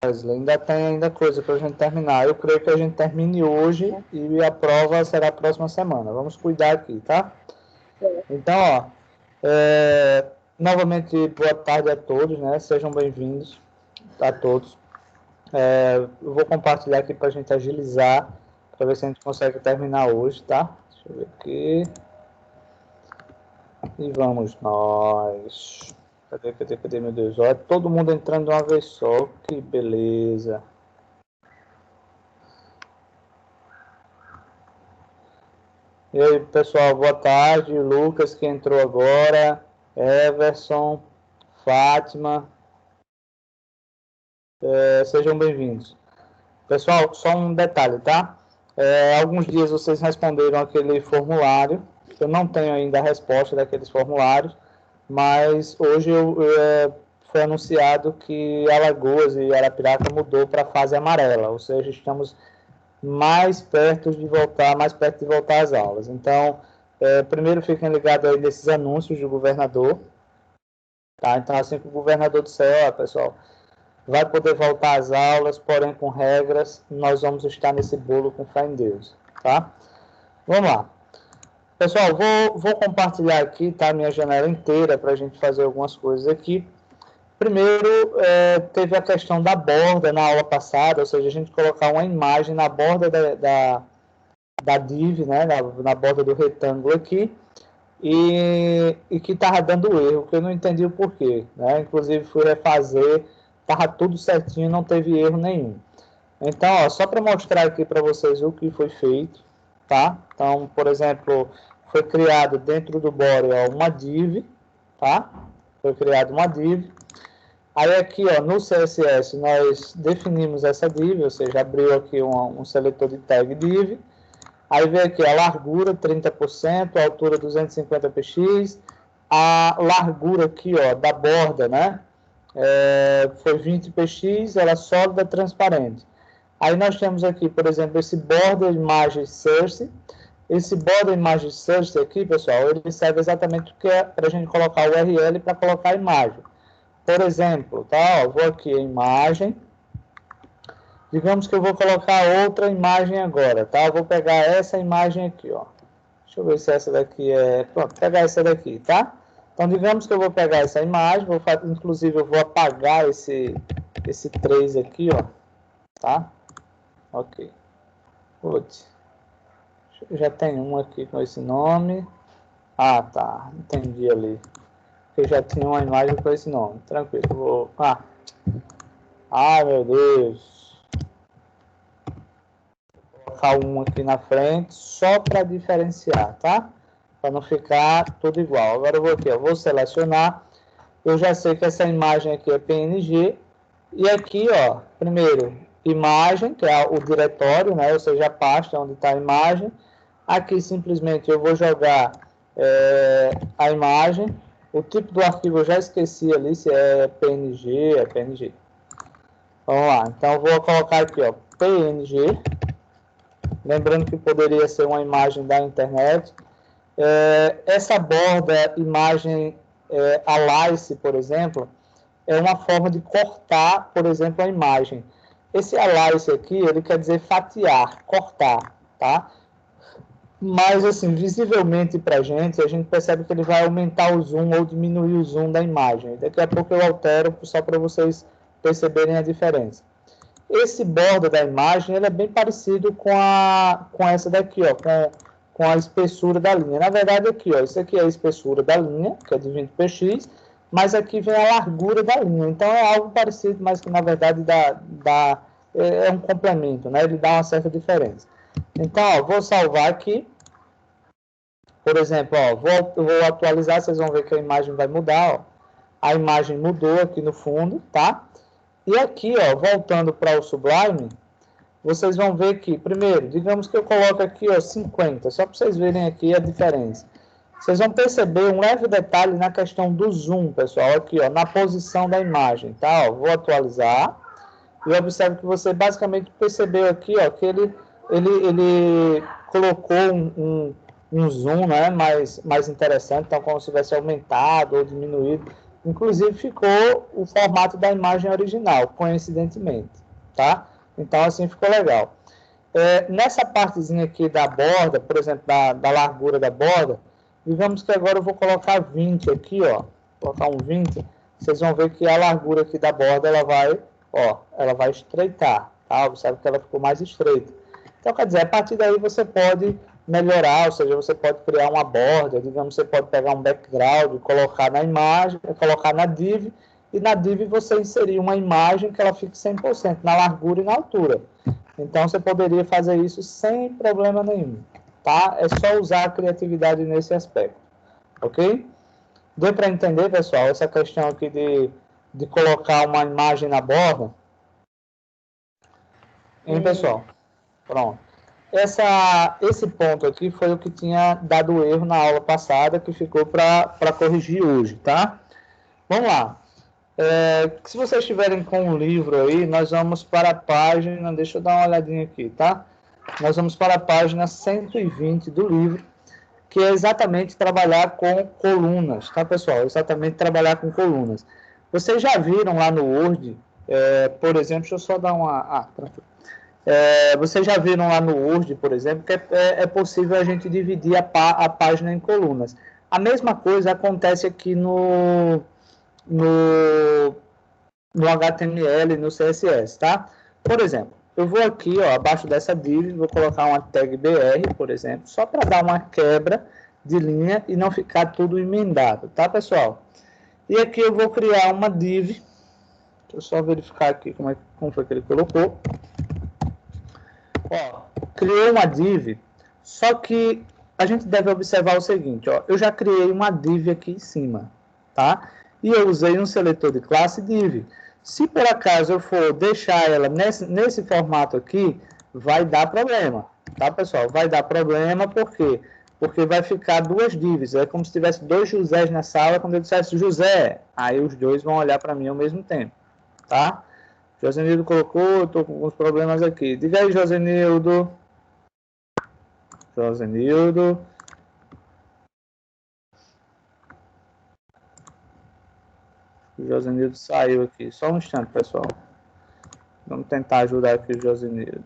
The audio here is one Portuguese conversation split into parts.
Wesley, ainda tem ainda coisa para a gente terminar. Eu creio que a gente termine hoje e a prova será a próxima semana. Vamos cuidar aqui, tá? Então, ó, novamente, boa tarde a todos, né? Sejam bem-vindos a todos. Eu vou compartilhar aqui para a gente agilizar, para ver se a gente consegue terminar hoje, tá? Deixa eu ver aqui. E vamos nós. Cadê, meu Deus? Olha, todo mundo entrando de uma vez só. Que beleza. E aí, pessoal, boa tarde. Lucas, que entrou agora. Everson, Fátima. Sejam bem-vindos. Pessoal, só um detalhe, tá? Alguns dias vocês responderam aquele formulário. Eu não tenho ainda a resposta daqueles formulários, mas hoje foi anunciado que Alagoas e Arapiraca mudou para a fase amarela, ou seja, estamos mais perto de voltar às aulas. Então, primeiro fiquem ligados aí nesses anúncios do governador, tá? Então, assim que o governador disser, ó, pessoal, vai poder voltar às aulas, porém com regras, nós vamos estar nesse bolo com fé em Deus, tá? Vamos lá. Pessoal, vou compartilhar aqui, tá, minha janela inteira para a gente fazer algumas coisas aqui. Primeiro, teve a questão da borda na aula passada, ou seja, a gente colocar uma imagem na borda da div, né, na borda do retângulo aqui, e que estava dando erro, que eu não entendi o porquê, né? Inclusive fui refazer, estava tudo certinho, não teve erro nenhum. Então, ó, só para mostrar aqui para vocês o que foi feito, tá? Então, por exemplo, foi criado dentro do body, ó, uma div, tá? Foi criado uma div. Aí aqui, ó, no CSS, nós definimos essa div, ou seja, abriu aqui um seletor de tag div. Aí vem aqui a largura 30%, a altura 250 px, a largura aqui, ó, da borda, né? Foi 20 px, ela é sólida, transparente. Aí nós temos aqui, por exemplo, esse border image source. Esse border image source aqui, pessoal, ele serve exatamente para a gente colocar o URL para colocar a imagem. Por exemplo, tá? Ó, vou aqui a imagem. Digamos que eu vou colocar outra imagem agora, tá? Eu vou pegar essa imagem aqui, ó. Deixa eu ver se essa daqui é... Pronto, pegar essa daqui, tá? Então, digamos que eu vou pegar essa imagem, inclusive eu vou apagar esse 3 aqui, ó. Tá? Ok. Putz. Já tem um aqui com esse nome. Ah, tá. Entendi ali. Eu já tinha uma imagem com esse nome. Tranquilo. Eu vou... Ai, meu Deus. Vou colocar um aqui na frente só para diferenciar, tá? Para não ficar tudo igual. Agora eu vou aqui, eu vou selecionar. Eu já sei que essa imagem aqui é PNG. E aqui, ó, primeiro, imagem, que é o diretório, né? Ou seja, a pasta onde está a imagem. Aqui, simplesmente, eu vou jogar a imagem. O tipo do arquivo eu já esqueci ali, se é PNG, é PNG. Vamos lá, então eu vou colocar aqui, ó, PNG. Lembrando que poderia ser uma imagem da internet. Essa borda, imagem alias, por exemplo, é uma forma de cortar, por exemplo, a imagem. Esse alias aqui, ele quer dizer fatiar, cortar, tá? Mas, assim, visivelmente para a gente percebe que ele vai aumentar o zoom ou diminuir o zoom da imagem. Daqui a pouco eu altero só para vocês perceberem a diferença. Esse borda da imagem, ele é bem parecido com essa daqui, ó, com a espessura da linha. Na verdade, aqui, ó, isso aqui é a espessura da linha, que é de 20 px, mas aqui vem a largura da linha. Então, é algo parecido, mas que, na verdade, é um complemento, né? Ele dá uma certa diferença. Então, ó, vou salvar aqui. Por exemplo, ó, vou atualizar, vocês vão ver que a imagem vai mudar, ó. A imagem mudou aqui no fundo, tá? E aqui, ó, voltando para o Sublime, vocês vão ver que, primeiro, digamos que eu coloco aqui, ó, 50, só para vocês verem aqui a diferença. Vocês vão perceber um leve detalhe na questão do zoom, pessoal, aqui, ó, na posição da imagem, tá? Ó, vou atualizar e observe que você basicamente percebeu aqui, ó, que ele colocou um zoom, né, mais interessante, então como se tivesse aumentado ou diminuído. Inclusive, ficou o formato da imagem original, coincidentemente, tá? Então, assim, ficou legal. Nessa partezinha aqui da borda, por exemplo, da largura da borda, digamos que agora eu vou colocar 20 aqui, ó, colocar um 20, vocês vão ver que a largura aqui da borda, ela vai estreitar, tá? Observe que ela ficou mais estreita. Então, quer dizer, a partir daí você pode melhorar, ou seja, você pode criar uma borda, digamos, você pode pegar um background, colocar na imagem, colocar na div, e na div você inserir uma imagem que ela fique 100% na largura e na altura. Então, você poderia fazer isso sem problema nenhum, tá? É só usar a criatividade nesse aspecto, ok? Deu para entender, pessoal, essa questão aqui de colocar uma imagem na borda? Hein, pessoal? Pronto. Esse ponto aqui foi o que tinha dado erro na aula passada, que ficou para corrigir hoje, tá? Vamos lá. Se vocês estiverem com um livro aí, nós vamos para a página, deixa eu dar uma olhadinha aqui, tá? Nós vamos para a página 120 do livro, que é exatamente trabalhar com colunas, tá, pessoal? Exatamente trabalhar com colunas. Vocês já viram lá no Word, por exemplo, deixa eu só dar uma... vocês já viram lá no Word, por exemplo, que é possível a gente dividir a página em colunas. A mesma coisa acontece aqui no HTML, no CSS, tá? Por exemplo, eu vou aqui, ó, abaixo dessa div, vou colocar uma tag BR, por exemplo, só para dar uma quebra de linha e não ficar tudo emendado, tá, pessoal? E aqui eu vou criar uma div, deixa eu só verificar aqui como foi que ele colocou. Ó, criei uma div, só que a gente deve observar o seguinte, ó, eu já criei uma div aqui em cima, tá? E eu usei um seletor de classe div. Se por acaso eu for deixar ela nesse formato aqui, vai dar problema, tá, pessoal? Vai dar problema, por quê? Porque vai ficar duas divs, é como se tivesse dois Josés na sala, quando eu dissesse José, aí os dois vão olhar para mim ao mesmo tempo, tá? Josenildo colocou, estou com alguns problemas aqui. Diga aí, Josenildo. Josenildo. O Josenildo saiu aqui. Só um instante, pessoal. Vamos tentar ajudar aqui o Josenildo.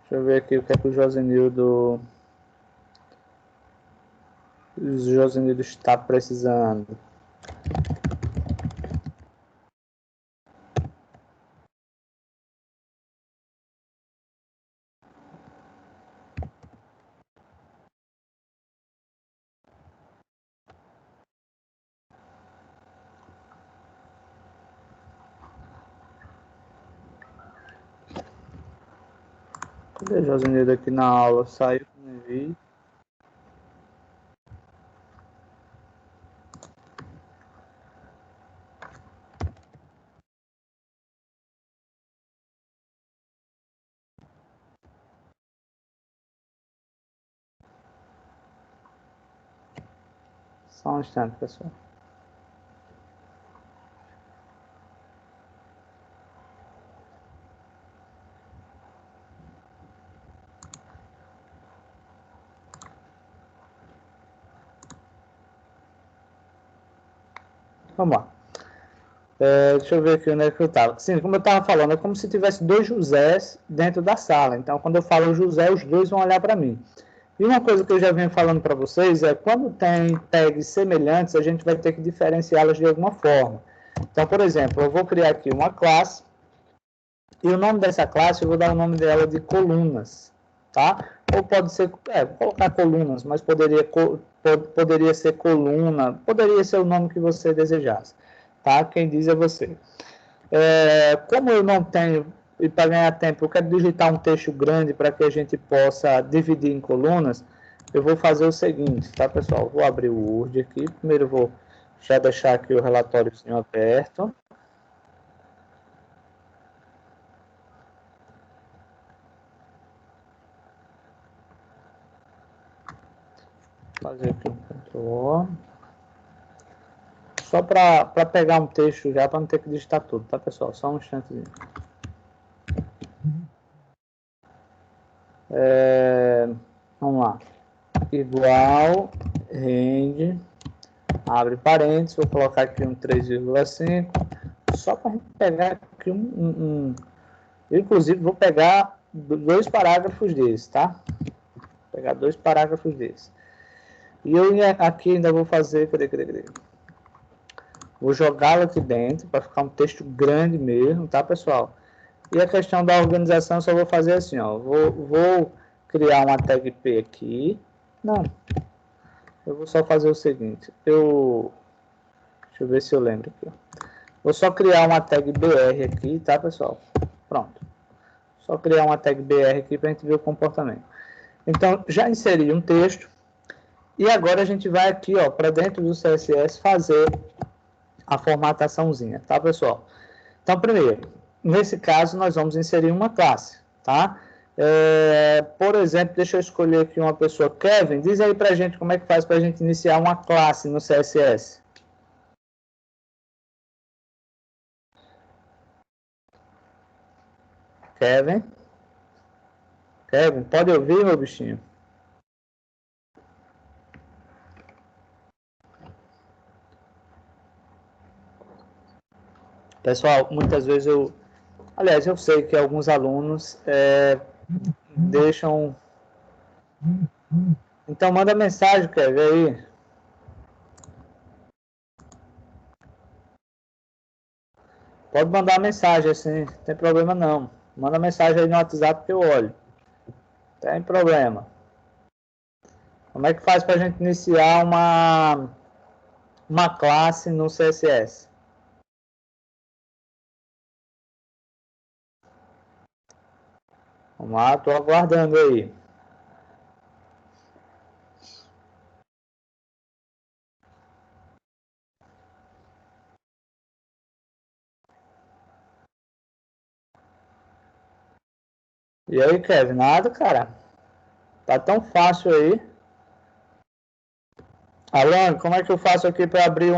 Deixa eu ver aqui o que é que o Josenildo está precisando. Cadê o Josenildo aqui na aula? Saiu, não vi. Só um instante, pessoal. Vamos lá. Deixa eu ver aqui onde é que eu estava. Sim, como eu estava falando, é como se tivesse dois Josés dentro da sala. Então, quando eu falo José, os dois vão olhar para mim. E uma coisa que eu já venho falando para vocês é quando tem tags semelhantes, a gente vai ter que diferenciá-las de alguma forma. Então, por exemplo, eu vou criar aqui uma classe e o nome dessa classe eu vou dar o nome dela de colunas, tá? Ou pode ser, vou colocar colunas, mas poderia ser coluna, poderia ser o nome que você desejasse, tá? Quem diz é você. Como eu não tenho, e para ganhar tempo, eu quero digitar um texto grande para que a gente possa dividir em colunas, eu vou fazer o seguinte, tá, pessoal? Vou abrir o Word aqui. Primeiro eu vou já deixar aqui o relatóriozinho aberto. Fazer aqui um Ctrl. Só para pegar um texto já, para não ter que digitar tudo, tá, pessoal? Só um instantezinho. Vamos lá. Igual range, abre parênteses, vou colocar aqui um 3,5, só para a gente pegar aqui inclusive, vou pegar 2 parágrafos desses, tá? Vou pegar 2 parágrafos desses. E eu aqui ainda vou fazer, cadê? Vou jogá-lo aqui dentro, para ficar um texto grande mesmo, tá, pessoal? E a questão da organização, eu só vou fazer assim, ó. Vou criar uma tag P aqui. Não. Eu vou só fazer o seguinte. Deixa eu ver se eu lembro aqui. Vou só criar uma tag BR aqui, tá, pessoal? Pronto. Só criar uma tag BR aqui para a gente ver o comportamento. Então, já inseri um texto. E agora a gente vai aqui, ó, para dentro do CSS fazer a formataçãozinha, tá, pessoal? Então, primeiro, nesse caso, nós vamos inserir uma classe, tá? Por exemplo, deixa eu escolher aqui uma pessoa. Kevin, diz aí pra gente como é que faz pra gente iniciar uma classe no CSS. Kevin, pode ouvir, meu bichinho? Pessoal, muitas vezes aliás, eu sei que alguns alunos deixam... Então, manda mensagem, Kevin, aí. Pode mandar mensagem, assim, não tem problema não. Manda mensagem aí no WhatsApp que eu olho. Não tem problema. Como é que faz para a gente iniciar uma classe no CSS? Vamos lá, estou aguardando aí. E aí, Kevin? Nada, cara? Tá tão fácil aí. Alan, como é que eu faço aqui para abrir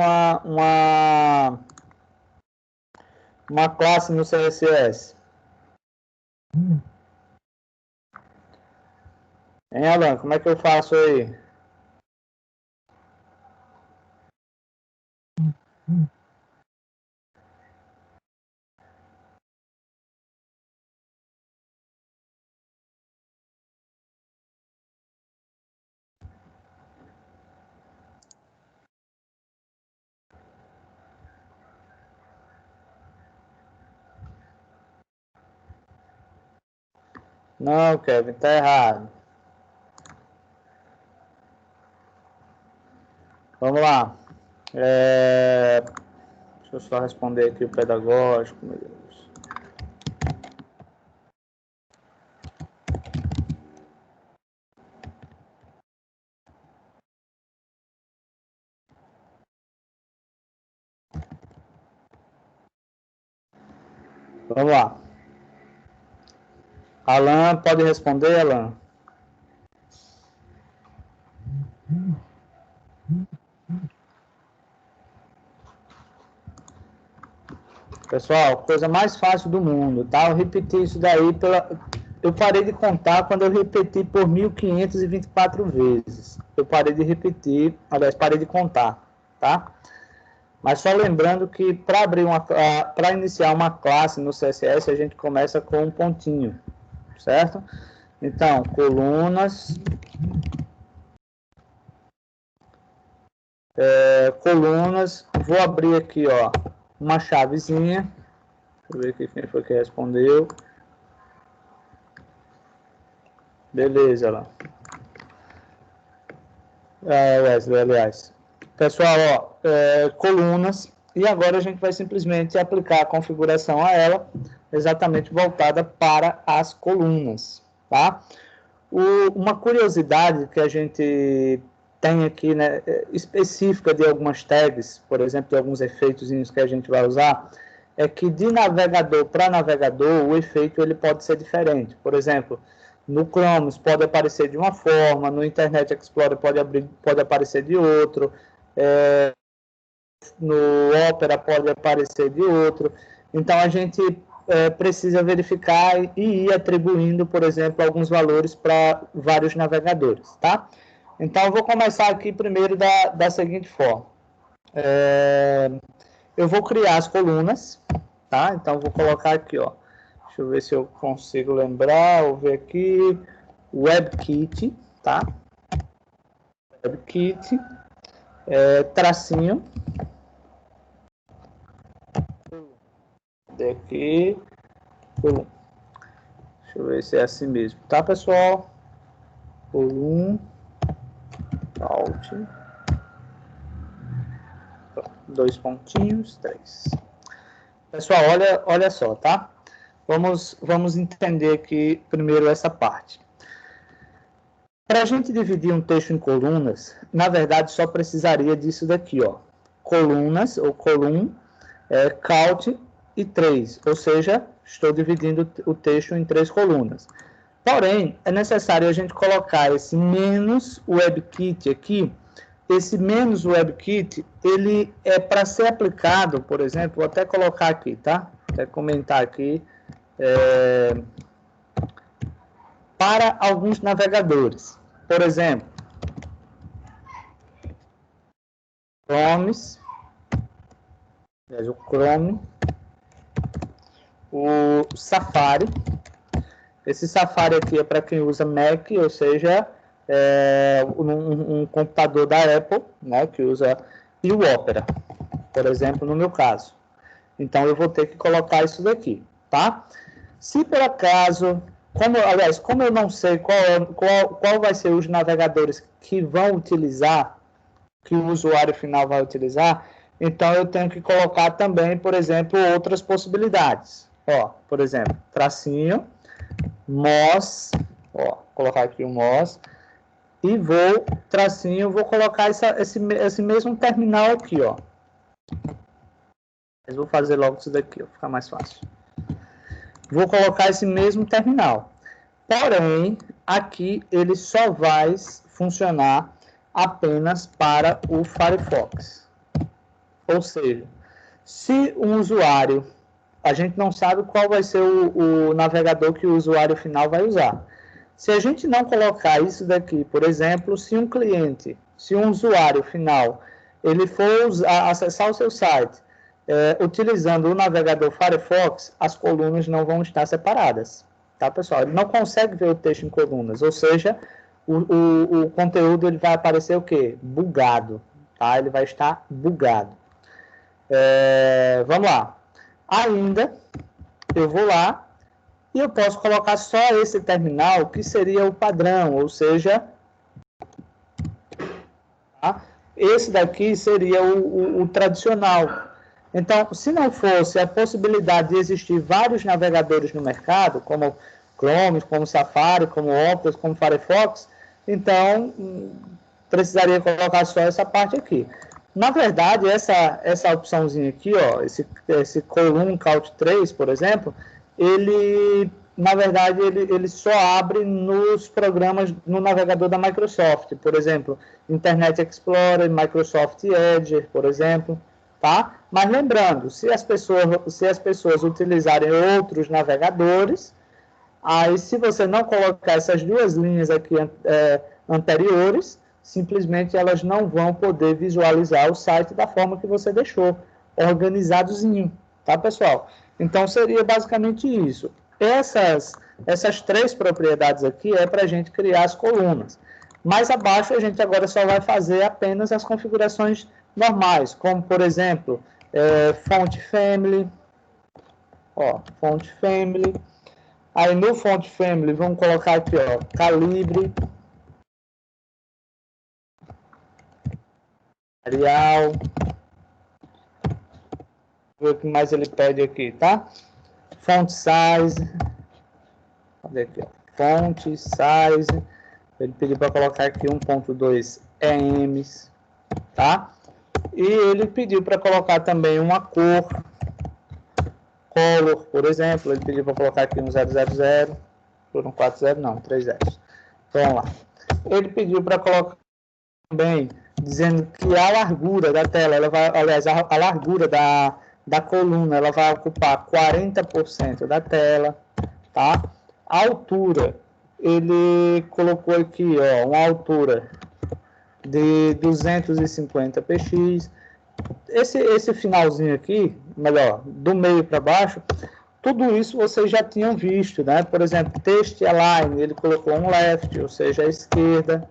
uma classe no CSS? Hein, Alan, como é que eu faço aí? Não, Kevin, tá errado. Vamos lá. Deixa eu só responder aqui o pedagógico, meu Deus. Vamos lá. Alan, pode responder, Alan? Pessoal, coisa mais fácil do mundo, tá? Eu repeti isso daí eu parei de contar quando eu repeti por 1524 vezes. Eu parei de repetir, aliás, parei de contar, tá? Mas só lembrando que para iniciar uma classe no CSS, a gente começa com um pontinho, certo? Então, colunas, vou abrir aqui, ó, uma chavezinha. Deixa eu ver aqui quem foi que respondeu. Beleza, lá. Wesley, aliás. Pessoal, ó, colunas. E agora a gente vai simplesmente aplicar a configuração a ela, exatamente voltada para as colunas, tá? Uma curiosidade que a gente tem aqui, né, específica de algumas tags, por exemplo, de alguns efeitos que a gente vai usar, é que de navegador para navegador, o efeito ele pode ser diferente. Por exemplo, no Chrome pode aparecer de uma forma, no Internet Explorer pode aparecer de outro, no Opera pode aparecer de outro. Então, a gente precisa verificar e ir atribuindo, por exemplo, alguns valores para vários navegadores, tá? Então, eu vou começar aqui primeiro da seguinte forma. Eu vou criar as colunas, tá? Então, vou colocar aqui, ó. Deixa eu ver se eu consigo lembrar, vou ver aqui, WebKit, tá? WebKit, tracinho, daqui, deixa eu ver se é assim mesmo, tá, pessoal? Coluna, Alt, 2 pontinhos, 3. Pessoal, olha só, tá? Vamos entender aqui primeiro essa parte. Para a gente dividir um texto em colunas, na verdade só precisaria disso daqui, ó. Colunas, ou column, count e 3, ou seja, estou dividindo o texto em 3 colunas. Porém, é necessário a gente colocar esse menos WebKit aqui. Esse menos WebKit, ele é para ser aplicado, por exemplo, vou até colocar aqui, tá? Até comentar aqui. Para alguns navegadores. Por exemplo, o Chrome, o Safari. Esse Safari aqui é para quem usa Mac, ou seja, um computador da Apple, né, que usa, e o Opera, por exemplo, no meu caso. Então, eu vou ter que colocar isso daqui, tá? Se por acaso, como eu não sei qual vai ser os navegadores que vão utilizar, que o usuário final vai utilizar, então eu tenho que colocar também, por exemplo, outras possibilidades. Ó, por exemplo, tracinho, Moz, ó, colocar aqui o Moz, e vou colocar esse mesmo terminal aqui, ó. Mas vou fazer logo isso daqui, ó, ficar mais fácil. Vou colocar esse mesmo terminal. Porém, aqui ele só vai funcionar apenas para o Firefox. Ou seja, se um usuário, a gente não sabe qual vai ser o navegador que o usuário final vai usar. Se a gente não colocar isso daqui, por exemplo, se um usuário final, ele for acessar o seu site, utilizando o navegador Firefox, as colunas não vão estar separadas, tá, pessoal? Ele não consegue ver o texto em colunas, ou seja, o conteúdo ele vai aparecer o quê? Bugado, tá? Ele vai estar bugado. Vamos lá. Ainda, eu vou lá e eu posso colocar só esse terminal, que seria o padrão, ou seja, tá? Esse daqui seria o tradicional. Então, se não fosse a possibilidade de existir vários navegadores no mercado, como Chrome, como Safari, como Opera, como Firefox, então precisaria colocar só essa parte aqui. Na verdade, essa opçãozinha aqui, ó, esse Column Count 3, por exemplo, na verdade, ele só abre nos programas, no navegador da Microsoft, por exemplo, Internet Explorer, Microsoft Edge, por exemplo, tá? Mas lembrando, se as pessoas utilizarem outros navegadores, aí se você não colocar essas duas linhas aqui anteriores, simplesmente elas não vão poder visualizar o site da forma que você deixou, organizadozinho, tá, pessoal? Então, seria basicamente isso. Essas 3 propriedades aqui é para a gente criar as colunas. Mais abaixo, a gente agora só vai fazer apenas as configurações normais, como, por exemplo, Font Family, ó, Font Family. Aí, no Font Family, vamos colocar aqui, ó, calibre, Arial, ver o que mais ele pede aqui, tá? Font size, cadê aqui, ó? Font size, ele pediu para colocar aqui 1.2 EMs, tá? E ele pediu para colocar também uma cor, color, por exemplo, ele pediu para colocar aqui um 000, por um 40, não, 30. Então, vamos lá. Ele pediu para colocar também, dizendo que a largura da tela, aliás, a largura da coluna, ela vai ocupar 40% da tela, tá? A altura, ele colocou aqui, ó, uma altura de 250 px. Esse finalzinho aqui, melhor, do meio para baixo, tudo isso vocês já tinham visto, né? Por exemplo, text align, ele colocou um left, ou seja, a esquerda,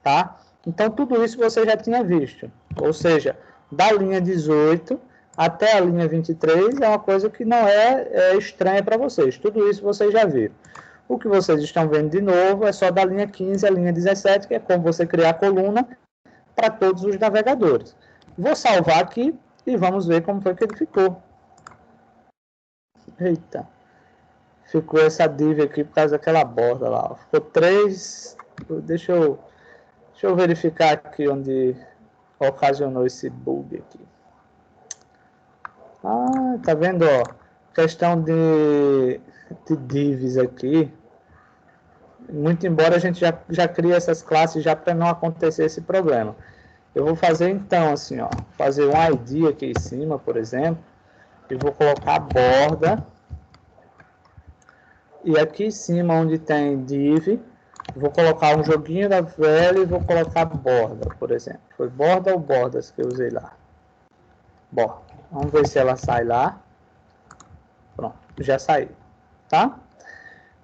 tá? Então, tudo isso você já tinha visto. Ou seja, da linha 18 até a linha 23 é uma coisa que não é estranha para vocês. Tudo isso vocês já viram. O que vocês estão vendo de novo é só da linha 15 à linha 17, que é como você criar a coluna para todos os navegadores. Vou salvar aqui e vamos ver como foi que ele ficou. Eita. Ficou essa div aqui por causa daquela borda lá. Ficou 3. Deixa eu verificar aqui onde ocasionou esse bug aqui. Ah, tá vendo, ó? Questão de divs aqui. Muito embora a gente já crie essas classes já para não acontecer esse problema. Eu vou fazer então assim, ó, fazer um ID aqui em cima, por exemplo, e vou colocar borda. E aqui em cima, onde tem div, vou colocar um joguinho da velha e vou colocar borda, por exemplo. Foi borda ou bordas que eu usei lá? Borda. Vamos ver se ela sai lá. Pronto, já saiu, tá?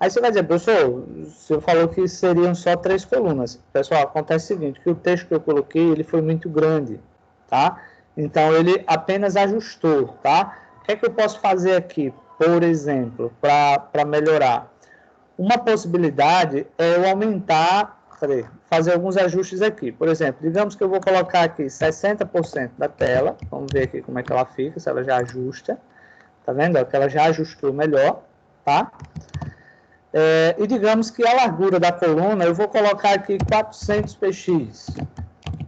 Aí você vai dizer, professor, você falou que seriam só 3 colunas. Pessoal, acontece o seguinte, que o texto que eu coloquei, ele foi muito grande, tá? Então, ele apenas ajustou, tá? O que é que eu posso fazer aqui, por exemplo, para melhorar? Uma possibilidade é eu aumentar, fazer alguns ajustes aqui. Por exemplo, digamos que eu vou colocar aqui 60% da tela. Vamos ver aqui como é que ela fica, se ela já ajusta. Tá vendo? Que ela já ajustou melhor, tá? E digamos que a largura da coluna, eu vou colocar aqui 400 px.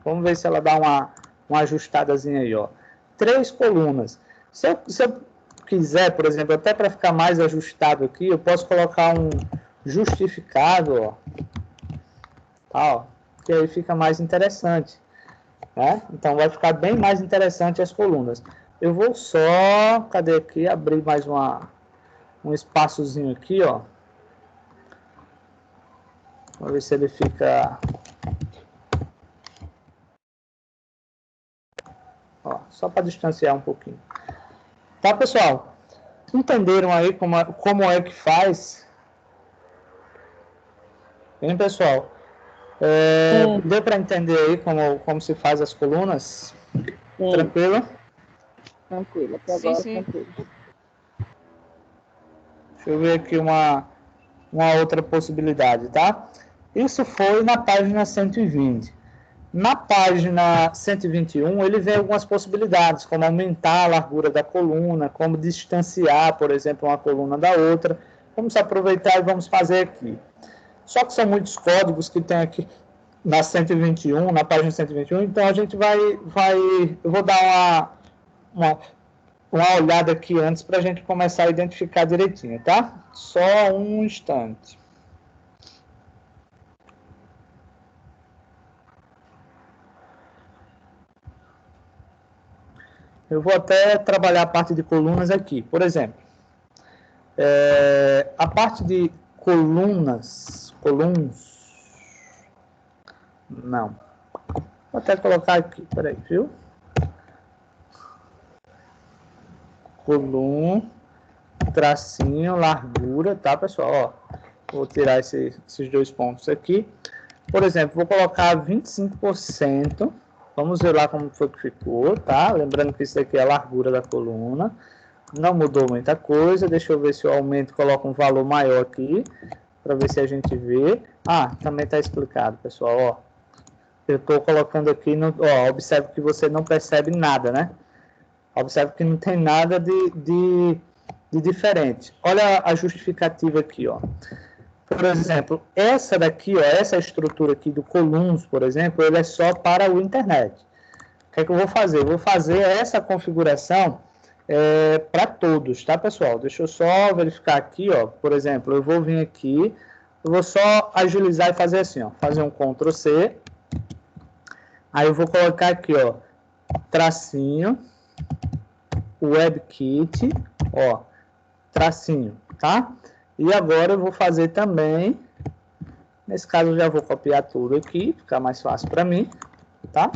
Vamos ver se ela dá uma ajustadazinha aí, ó. 3 colunas. Se eu quiser, por exemplo, até para ficar mais ajustado aqui, eu posso colocar um justificado, ó. Tá, ó, que aí fica mais interessante, né? Então, vai ficar bem mais interessante as colunas. Eu vou só, cadê aqui, abrir mais um espaçozinho aqui, ó. Vamos ver se ele fica... Ó, só para distanciar um pouquinho. Tá, pessoal? Entenderam aí como é que faz? Hein, pessoal? Deu para entender aí como se faz as colunas? Sim. Tranquilo? Tranquilo, até agora sim. Tranquilo. Deixa eu ver aqui uma outra possibilidade, tá? Isso foi na página 120. Na página 121, ele vê algumas possibilidades, como aumentar a largura da coluna, como distanciar, por exemplo, uma coluna da outra. Vamos aproveitar e vamos fazer aqui. Só que são muitos códigos que tem aqui na 121, na página 121, então a gente eu vou dar uma olhada aqui antes para a gente começar a identificar direitinho, tá? Só um instante. Eu vou até trabalhar a parte de colunas aqui. Por exemplo, a parte de colunas, não. Vou até colocar aqui, peraí, viu? Coluna, tracinho, largura, tá, pessoal? Ó, vou tirar esses 2 pontos aqui. Por exemplo, vou colocar 25%. Vamos ver lá como foi que ficou, tá? Lembrando que isso aqui é a largura da coluna. Não mudou muita coisa. Deixa eu ver se eu aumento e coloco um valor maior aqui, para ver se a gente vê. Ah, também está explicado, pessoal, ó. Eu estou colocando aqui, ó, observe que você não percebe nada, né? Observe que não tem nada de diferente. Olha a justificativa aqui, ó. Por exemplo, essa daqui, ó, essa estrutura aqui do Columns, por exemplo, ele é só para o internet. O que é que eu vou fazer? Eu vou fazer essa configuração para todos, tá, pessoal? Deixa eu só verificar aqui, ó. Por exemplo, eu vou vir aqui, eu vou só agilizar e fazer assim, ó. Fazer um Ctrl C. Aí eu vou colocar aqui, ó, tracinho, WebKit, ó, tracinho, tá? E agora eu vou fazer também, nesse caso eu já vou copiar tudo aqui, ficar mais fácil para mim, tá?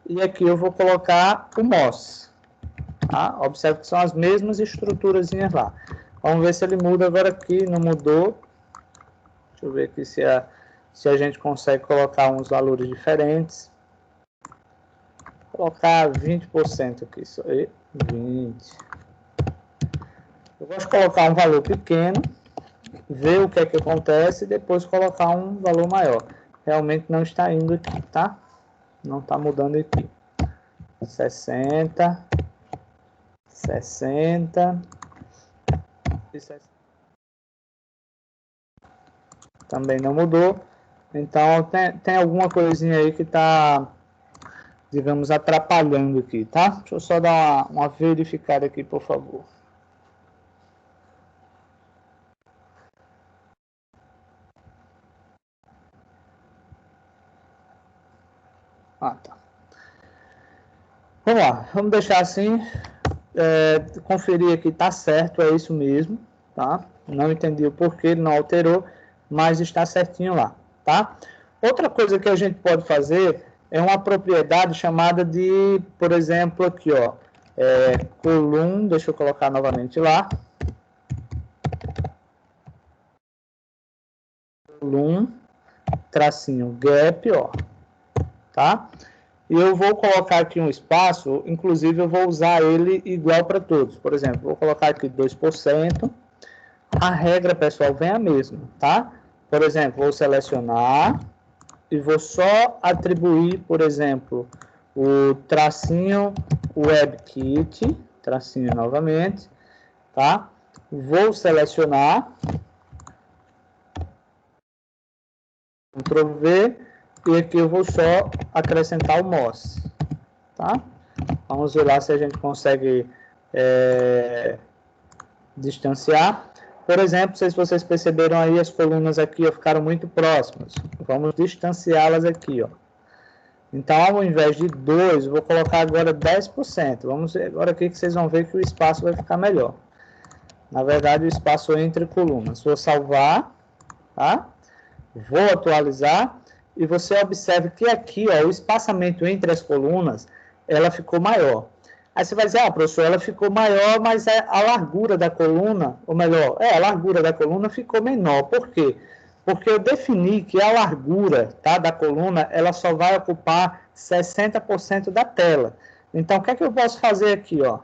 E aqui eu vou colocar o MOS, tá? Observe que são as mesmas estruturazinhas lá. Vamos ver se ele muda agora aqui, não mudou. Deixa eu ver aqui se a gente consegue colocar uns valores diferentes. Vou colocar 20% aqui, isso aí, 20. Eu gosto de colocar um valor pequeno, ver o que é que acontece e depois colocar um valor maior. Realmente não está indo aqui, tá? Não está mudando aqui. 60, 60 e 60. Também não mudou. Então, tem alguma coisinha aí que está, digamos, atrapalhando aqui, tá? Deixa eu só dar uma verificada aqui, por favor. Ah, tá. Vamos lá, vamos deixar assim, conferir aqui, tá certo, é isso mesmo, tá? Não entendi o porquê, ele não alterou, mas está certinho lá, tá? Outra coisa que a gente pode fazer é uma propriedade chamada de, por exemplo, aqui, ó, column, deixa eu colocar novamente lá, column, tracinho gap, ó, tá? E eu vou colocar aqui um espaço, inclusive eu vou usar ele igual para todos. Por exemplo, vou colocar aqui 2%. A regra, pessoal, vem a mesma, tá? Por exemplo, vou selecionar e vou só atribuir, por exemplo, o tracinho WebKit, tracinho novamente, tá? Vou selecionar, Ctrl V, e aqui eu vou só acrescentar o MOS, tá? Vamos ver lá se a gente consegue distanciar. Por exemplo, não sei se vocês perceberam aí, as colunas aqui ó, ficaram muito próximas. Vamos distanciá-las aqui, ó. Então, ao invés de 2, vou colocar agora 10%. Vamos ver agora aqui que vocês vão ver que o espaço vai ficar melhor. Na verdade, o espaço entre colunas. Vou salvar, tá? Vou atualizar. E você observe que aqui, ó, o espaçamento entre as colunas, ela ficou maior. Aí você vai dizer, professor, ela ficou maior, mas a largura da coluna, ou melhor, a largura da coluna ficou menor. Por quê? Porque eu defini que a largura, tá, da coluna, ela só vai ocupar 60% da tela. Então, o que é que eu posso fazer aqui, ó?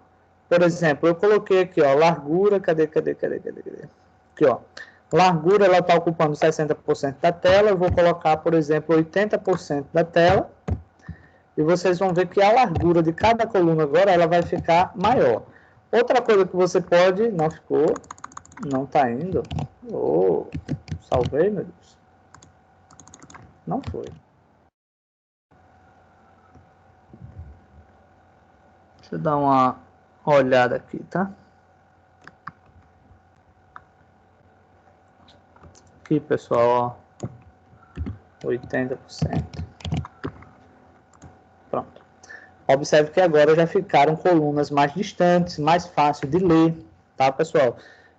Por exemplo, eu coloquei aqui, ó, largura, cadê? Aqui, ó. Largura, ela está ocupando 60% da tela. Eu vou colocar, por exemplo, 80% da tela. E vocês vão ver que a largura de cada coluna agora, ela vai ficar maior. Outra coisa que você pode... Não ficou. Não está indo. Oh, salvei, meu Deus. Não foi. Deixa eu dar uma olhada aqui, tá? Aqui, pessoal, ó, 80%. Pronto. Observe que agora já ficaram colunas mais distantes, mais fácil de ler, tá, pessoal?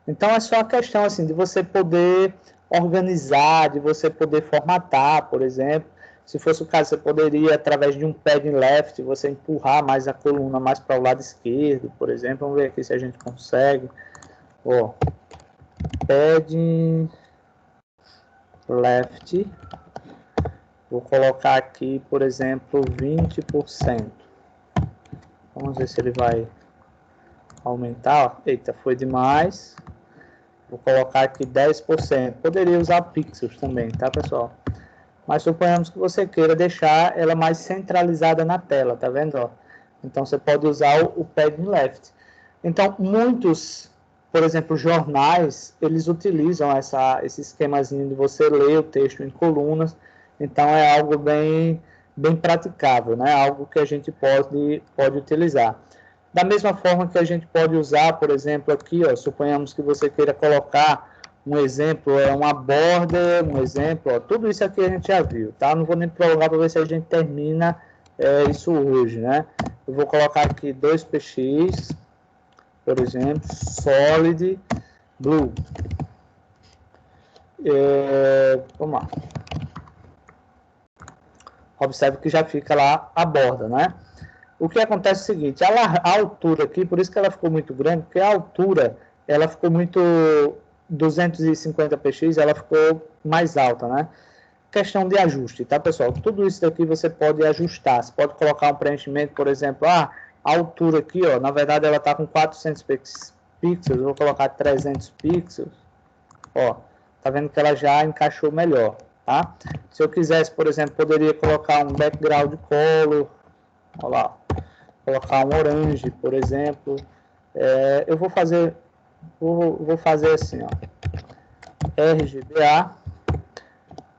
Então, é só a questão, assim, de você poder organizar, de você poder formatar, por exemplo. Se fosse o caso, você poderia, através de um padding left, você empurrar mais a coluna mais para o lado esquerdo, por exemplo. Vamos ver aqui se a gente consegue. Ó, padding left, vou colocar aqui, por exemplo, 20%. Vamos ver se ele vai aumentar. Eita, foi demais. Vou colocar aqui 10%. Poderia usar pixels também, tá, pessoal? Mas suponhamos que você queira deixar ela mais centralizada na tela, tá vendo? Ó? Então, você pode usar o padding left. Então, muitos... Por exemplo, jornais, eles utilizam esse esquemazinho de você ler o texto em colunas. Então, é algo bem praticável, né? Algo que a gente pode utilizar. Da mesma forma que a gente pode usar, por exemplo, aqui, ó, suponhamos que você queira colocar um exemplo, uma border, um exemplo, ó, tudo isso aqui a gente já viu, tá? Não vou nem prolongar para ver se a gente termina isso hoje, né? Eu vou colocar aqui 2px, por exemplo, solid blue. Vamos lá. Observe que já fica lá a borda, né? O que acontece é o seguinte, a altura aqui, por isso que ela ficou muito grande, porque a altura, ela ficou muito 250px, ela ficou mais alta, né? Questão de ajuste, tá, pessoal? Tudo isso daqui você pode ajustar. Você pode colocar um preenchimento, por exemplo, a altura aqui, ó, na verdade ela tá com 400 pixels, eu vou colocar 300 pixels, ó, tá vendo que ela já encaixou melhor, tá? Se eu quisesse, por exemplo, poderia colocar um background color, ó lá, colocar um orange, por exemplo. Eu vou fazer assim, ó, RGBA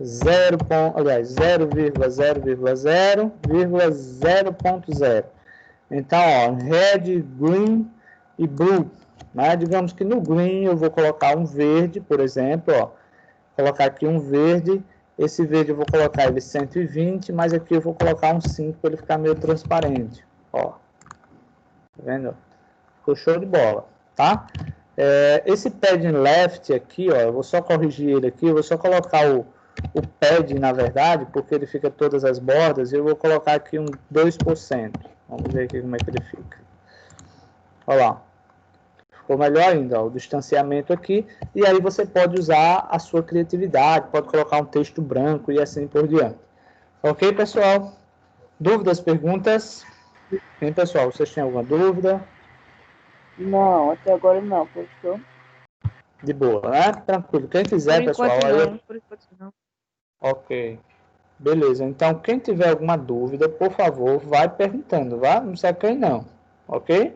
0,0,0,0,0.0. Então, ó, red, green e blue, né? Digamos que no green eu vou colocar um verde, por exemplo, ó, colocar aqui um verde. Esse verde eu vou colocar ele 120, mas aqui eu vou colocar um 5 para ele ficar meio transparente, ó. Tá vendo? Ficou show de bola, tá? Esse padding left aqui, ó, eu vou só corrigir ele aqui, eu vou só colocar o padding, na verdade, porque ele fica todas as bordas, eu vou colocar aqui um 2%. Vamos ver aqui como é que ele fica. Olha lá. Ficou melhor ainda, ó, o distanciamento aqui, e aí você pode usar a sua criatividade, pode colocar um texto branco e assim por diante. Ok, pessoal? Dúvidas, perguntas? Bem, pessoal, vocês têm alguma dúvida? Não, até agora não, professor. De boa, né? Tranquilo. Quem quiser, pessoal... Por enquanto não. Ok. Beleza. Então, quem tiver alguma dúvida, por favor, vai perguntando, vá? Não se acanhe, não. Ok?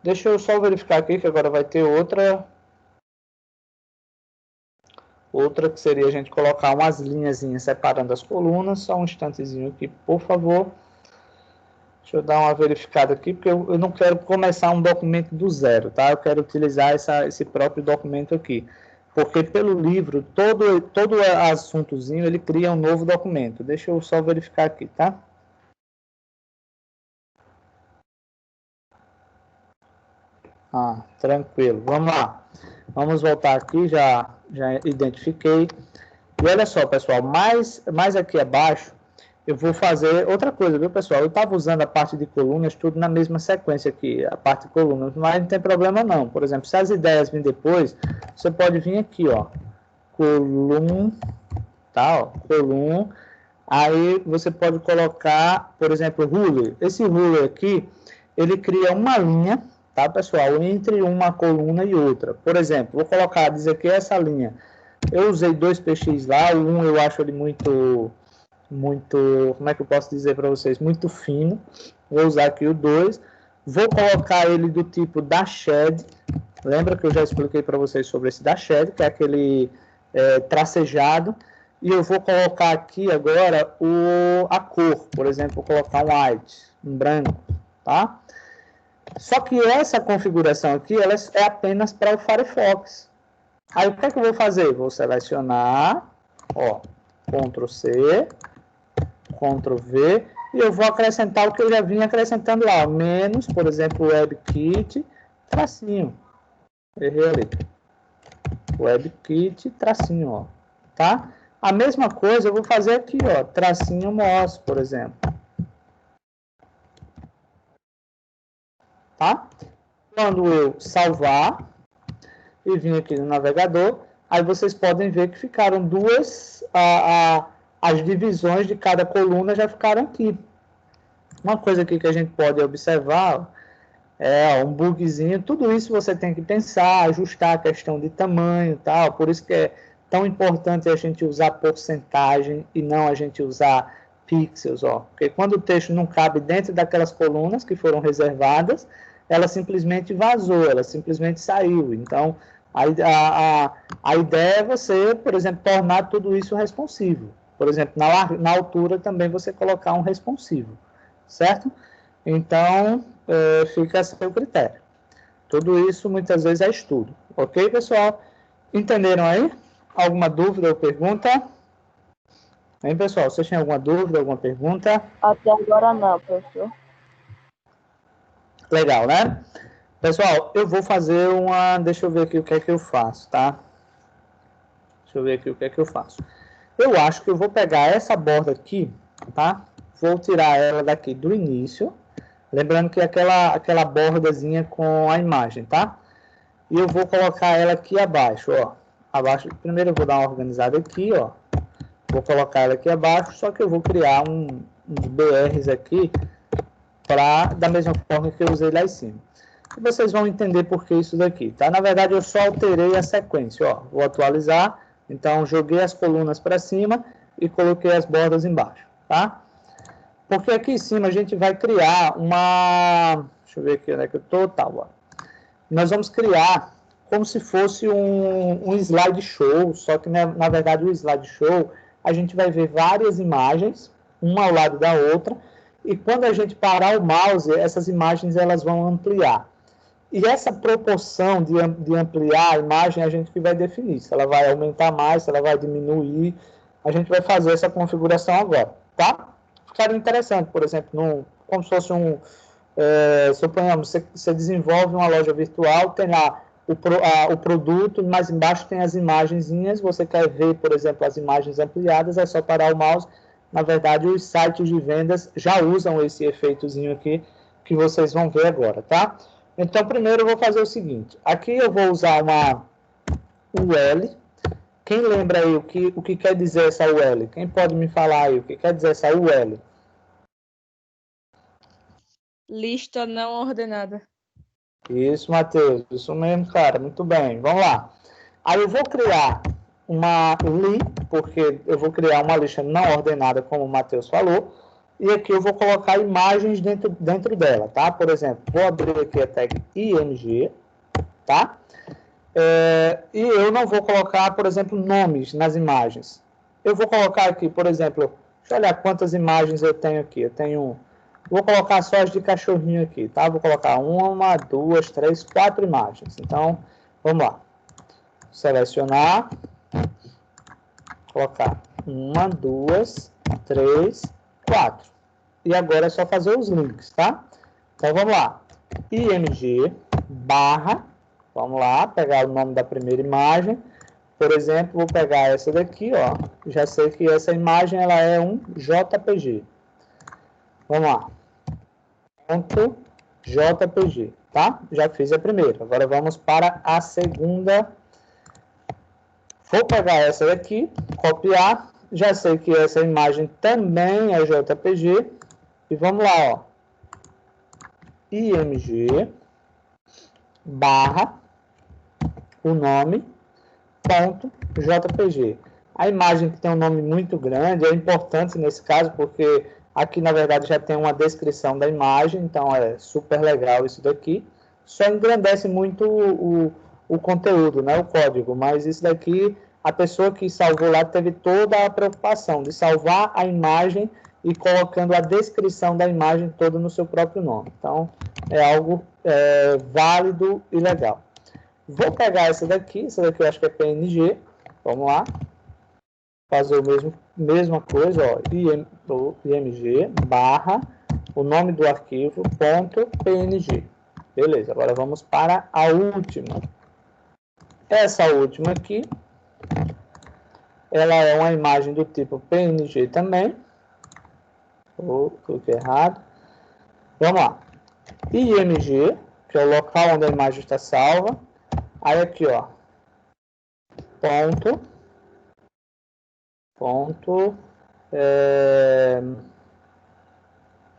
Deixa eu só verificar aqui, que agora vai ter outra que seria a gente colocar umas linhazinhas separando as colunas. Só um instantezinho aqui, por favor. Deixa eu dar uma verificada aqui, porque eu não quero começar um documento do zero, tá? Eu quero utilizar esse próprio documento aqui. Porque pelo livro, todo assuntozinho, ele cria um novo documento. Deixa eu só verificar aqui, tá? Tranquilo. Vamos lá. Vamos voltar aqui, já identifiquei. E olha só, pessoal, mais aqui abaixo, eu vou fazer outra coisa, viu, pessoal? Eu estava usando a parte de colunas, tudo na mesma sequência aqui, a parte de colunas, mas não tem problema não. Por exemplo, se as ideias virem depois, você pode vir aqui, ó, coluna, tá, ó, coluna, aí você pode colocar, por exemplo, ruler. Esse ruler aqui, ele cria uma linha, tá, pessoal, entre uma coluna e outra. Por exemplo, vou colocar, dizer aqui essa linha. Eu usei 2px lá, o 1 eu acho ele muito, como é que eu posso dizer para vocês? Muito fino. Vou usar aqui o 2. Vou colocar ele do tipo dashed. Lembra que eu já expliquei para vocês sobre esse dashed, que é aquele tracejado. E eu vou colocar aqui agora a cor. Por exemplo, vou colocar um white, um branco, tá? Só que essa configuração aqui, ela é apenas para o Firefox. Aí o que é que eu vou fazer? Vou selecionar, ó, Ctrl C, Ctrl V, e eu vou acrescentar o que eu já vinha acrescentando lá, menos, por exemplo, WebKit, tracinho. Errei ali. WebKit, tracinho, ó, tá? A mesma coisa eu vou fazer aqui, ó, tracinho MOS, por exemplo. Tá? Quando eu salvar e vir aqui no navegador, aí vocês podem ver que ficaram as divisões de cada coluna já ficaram aqui. Uma coisa aqui que a gente pode observar um bugzinho, tudo isso você tem que pensar, ajustar a questão de tamanho, tal, por isso que é tão importante a gente usar porcentagem e não a gente usar pixels, ó, porque quando o texto não cabe dentro daquelas colunas que foram reservadas, ela simplesmente vazou, ela simplesmente saiu. Então, a ideia é você, por exemplo, tornar tudo isso responsivo. Por exemplo, na altura também você colocar um responsivo, certo? Então, fica a seu critério. Tudo isso, muitas vezes, é estudo. Ok, pessoal? Entenderam aí? Alguma dúvida ou pergunta? Hein, pessoal? Vocês têm alguma dúvida, alguma pergunta? Até agora não, professor. Legal, né? Pessoal, eu vou fazer uma... Deixa eu ver aqui o que é que eu faço, tá? Deixa eu ver aqui o que é que eu faço. Eu acho que eu vou pegar essa borda aqui, tá? Vou tirar ela daqui do início. Lembrando que é aquela bordazinha com a imagem, tá? E eu vou colocar ela aqui abaixo, ó. Abaixo, primeiro eu vou dar uma organizada aqui, ó. Vou colocar ela aqui abaixo, só que eu vou criar uns BRs aqui da mesma forma que eu usei lá em cima. E vocês vão entender por que isso daqui, tá? Na verdade, eu só alterei a sequência, ó. Vou atualizar, então joguei as colunas para cima e coloquei as bordas embaixo, tá? Porque aqui em cima a gente vai criar uma... Deixa eu ver aqui onde é que eu tô, tá, ó. Nós vamos criar como se fosse um slideshow, só que na verdade o slideshow a gente vai ver várias imagens, uma ao lado da outra, e quando a gente parar o mouse, essas imagens elas vão ampliar. E essa proporção de ampliar a imagem a gente que vai definir, se ela vai aumentar mais, se ela vai diminuir, a gente vai fazer essa configuração agora, tá? Ficaria interessante, por exemplo, como se fosse suponhamos, você desenvolve uma loja virtual, tem lá o produto, mas embaixo tem as imagenzinhas, você quer ver, por exemplo, as imagens ampliadas, é só parar o mouse. Na verdade, os sites de vendas já usam esse efeitozinho aqui, que vocês vão ver agora, tá? Então, primeiro eu vou fazer o seguinte, aqui eu vou usar uma UL. Quem lembra aí o que quer dizer essa UL? Quem pode me falar aí o que quer dizer essa UL? Lista não ordenada. Isso, Matheus. Isso mesmo, cara. Muito bem. Vamos lá. Aí eu vou criar uma li, porque eu vou criar uma lista não ordenada, como o Matheus falou. E aqui eu vou colocar imagens dentro dela, tá? Por exemplo, vou abrir aqui a tag img, tá? E eu não vou colocar, por exemplo, nomes nas imagens. Eu vou colocar aqui, por exemplo, deixa eu olhar quantas imagens eu tenho aqui. Eu tenho... Vou colocar só as de cachorrinho aqui, tá? Vou colocar 1, 2, 3, 4 imagens. Então, vamos lá. Selecionar. Colocar 1, 2, 3, 4. E agora é só fazer os links, tá? Então, vamos lá. img barra. Vamos lá, pegar o nome da primeira imagem. Por exemplo, vou pegar essa daqui, ó. Já sei que essa imagem ela é um JPG. Vamos lá. Ponto JPG, tá? Já fiz a primeira. Agora vamos para a segunda. Vou pegar essa daqui, copiar. Já sei que essa imagem também é JPG. E vamos lá, ó. img barra o nome ponto JPG. A imagem que tem um nome muito grande é importante nesse caso, porque aqui, na verdade, já tem uma descrição da imagem, então é super legal isso daqui. Só engrandece muito o conteúdo, né, o código, mas isso daqui, a pessoa que salvou lá teve toda a preocupação de salvar a imagem e colocando a descrição da imagem toda no seu próprio nome. Então, é algo válido e legal. Vou pegar essa daqui eu acho que é PNG, vamos lá. Fazer mesma coisa, ó, img barra o nome do arquivo ponto png. Beleza, agora vamos para a última. Essa última aqui, ela é uma imagem do tipo PNG também. Cliquei errado. Vamos lá. img, que é o local onde a imagem está salva. Aí aqui, ó, ponto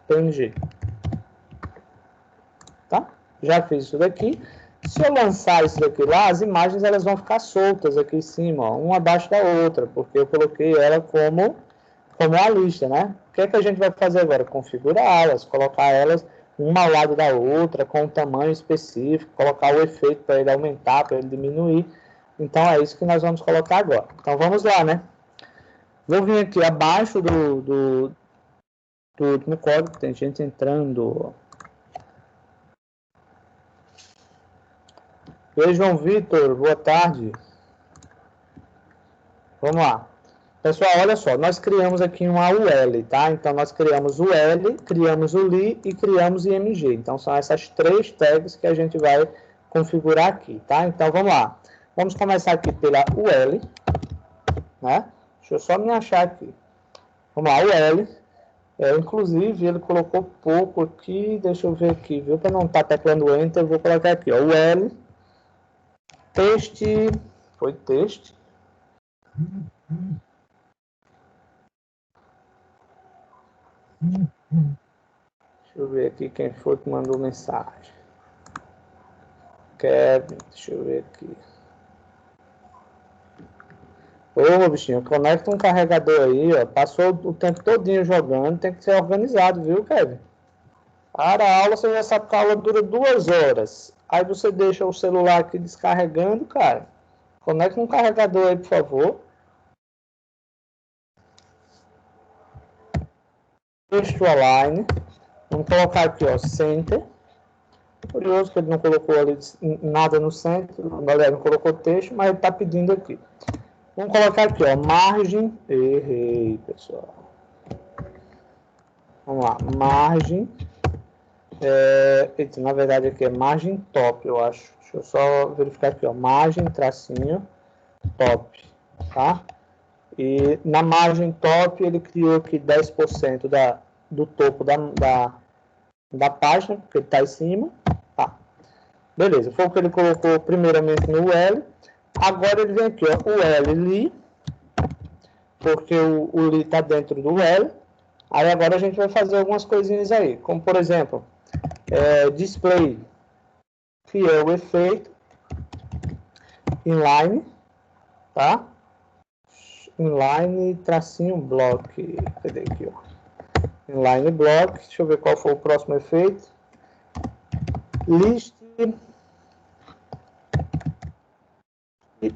PNG. Tá? Já fiz isso daqui. Se eu lançar isso daqui lá, as imagens elas vão ficar soltas aqui em cima, ó, uma abaixo da outra, porque eu coloquei ela como a lista, né? O que é que a gente vai fazer agora? Configurá-las, colocar elas uma ao lado da outra, com um tamanho específico, colocar o efeito para ele aumentar, para ele diminuir. Então, é isso que nós vamos colocar agora. Então, vamos lá, né? Vou vir aqui abaixo do último código, tem gente entrando. Oi, João Vitor, boa tarde. Vamos lá. Pessoal, olha só, nós criamos aqui uma UL, tá? Então, nós criamos o L, criamos o li e criamos IMG. Então, são essas 3 tags que a gente vai configurar aqui, tá? Então, vamos lá. Vamos começar aqui pela UL, né? Deixa eu só me achar aqui. Vamos lá, UL. Inclusive, ele colocou pouco aqui, deixa eu ver aqui, viu? Para não estar teclando Enter, eu vou colocar aqui, ó, UL, teste, foi teste. Deixa eu ver aqui quem foi que mandou mensagem. Kevin, deixa eu ver aqui. Ô, bichinho, conecta um carregador aí, ó. Passou o tempo todinho jogando, tem que ser organizado, viu, Kevin? Para a aula, você já sabe que a aula dura 2 horas. Aí você deixa o celular aqui descarregando, cara. Conecta um carregador aí, por favor. Texto align. Vamos colocar aqui, ó, center. Curioso que ele não colocou ali nada no centro. Galera, não colocou texto, mas ele está pedindo aqui. Vamos colocar aqui, ó, margem. Errei, pessoal. Vamos lá, margem. Na verdade aqui é margem top, eu acho. Deixa eu só verificar aqui, ó, margem, tracinho, top, tá? E na margem top ele criou aqui 10% do topo da página, porque ele está em cima. Tá. Beleza, foi o que ele colocou primeiramente no L. Agora ele vem aqui, ó, o L li, porque o li está dentro do L. Aí agora a gente vai fazer algumas coisinhas aí, como por exemplo, display, que é o efeito inline, tá? Inline tracinho block, cadê aqui, ó? Inline block, deixa eu ver qual foi o próximo efeito. List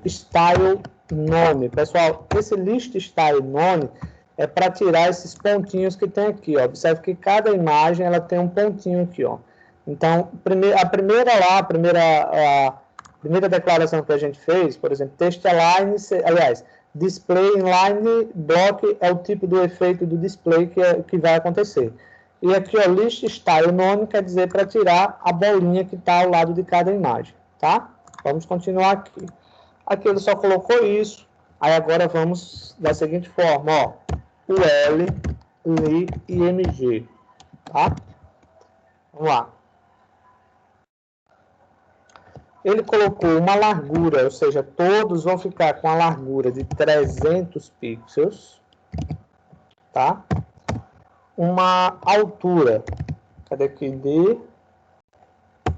style nome. Pessoal, esse list style nome é para tirar esses pontinhos que tem aqui, ó. Observe que cada imagem ela tem um pontinho aqui, ó. Então, a primeira declaração que a gente fez, por exemplo, text align, aliás, display inline block é o tipo do efeito do display que vai acontecer. E aqui, ó, list style nome quer dizer para tirar a bolinha que está ao lado de cada imagem, tá? Vamos continuar aqui. Aqui ele só colocou isso. Aí agora vamos da seguinte forma, ó. O L, li e MG, tá? Vamos lá. Ele colocou uma largura, ou seja, todos vão ficar com a largura de 300 pixels, tá? Uma altura, cadê aqui, de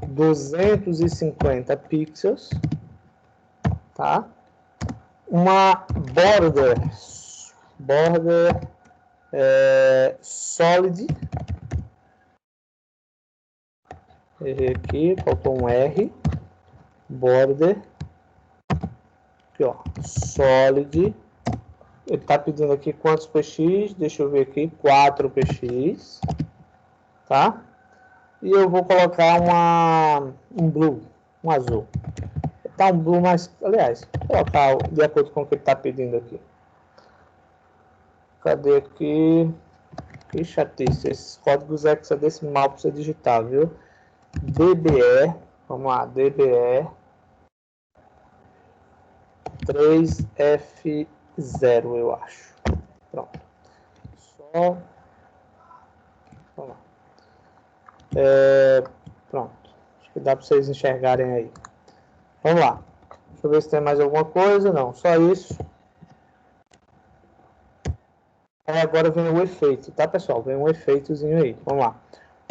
250 pixels, tá? Uma border solid, errei aqui, faltou um R, border, aqui ó, solid, ele está pedindo aqui quantos px, deixa eu ver aqui, 4 px, tá? E eu vou colocar um blue, um azul. Tá um blue mais, aliás, vou colocar de acordo com o que ele está pedindo aqui. Cadê aqui? Que chatice, esses códigos hexadecimal para você digitar, viu? DBE, vamos lá, DBE 3F0, eu acho. Pronto. Só. Vamos lá. Pronto. Acho que dá para vocês enxergarem aí. Vamos lá. Deixa eu ver se tem mais alguma coisa. Não, só isso. Aí agora vem o efeito, tá, pessoal? Vem um efeitozinho aí. Vamos lá.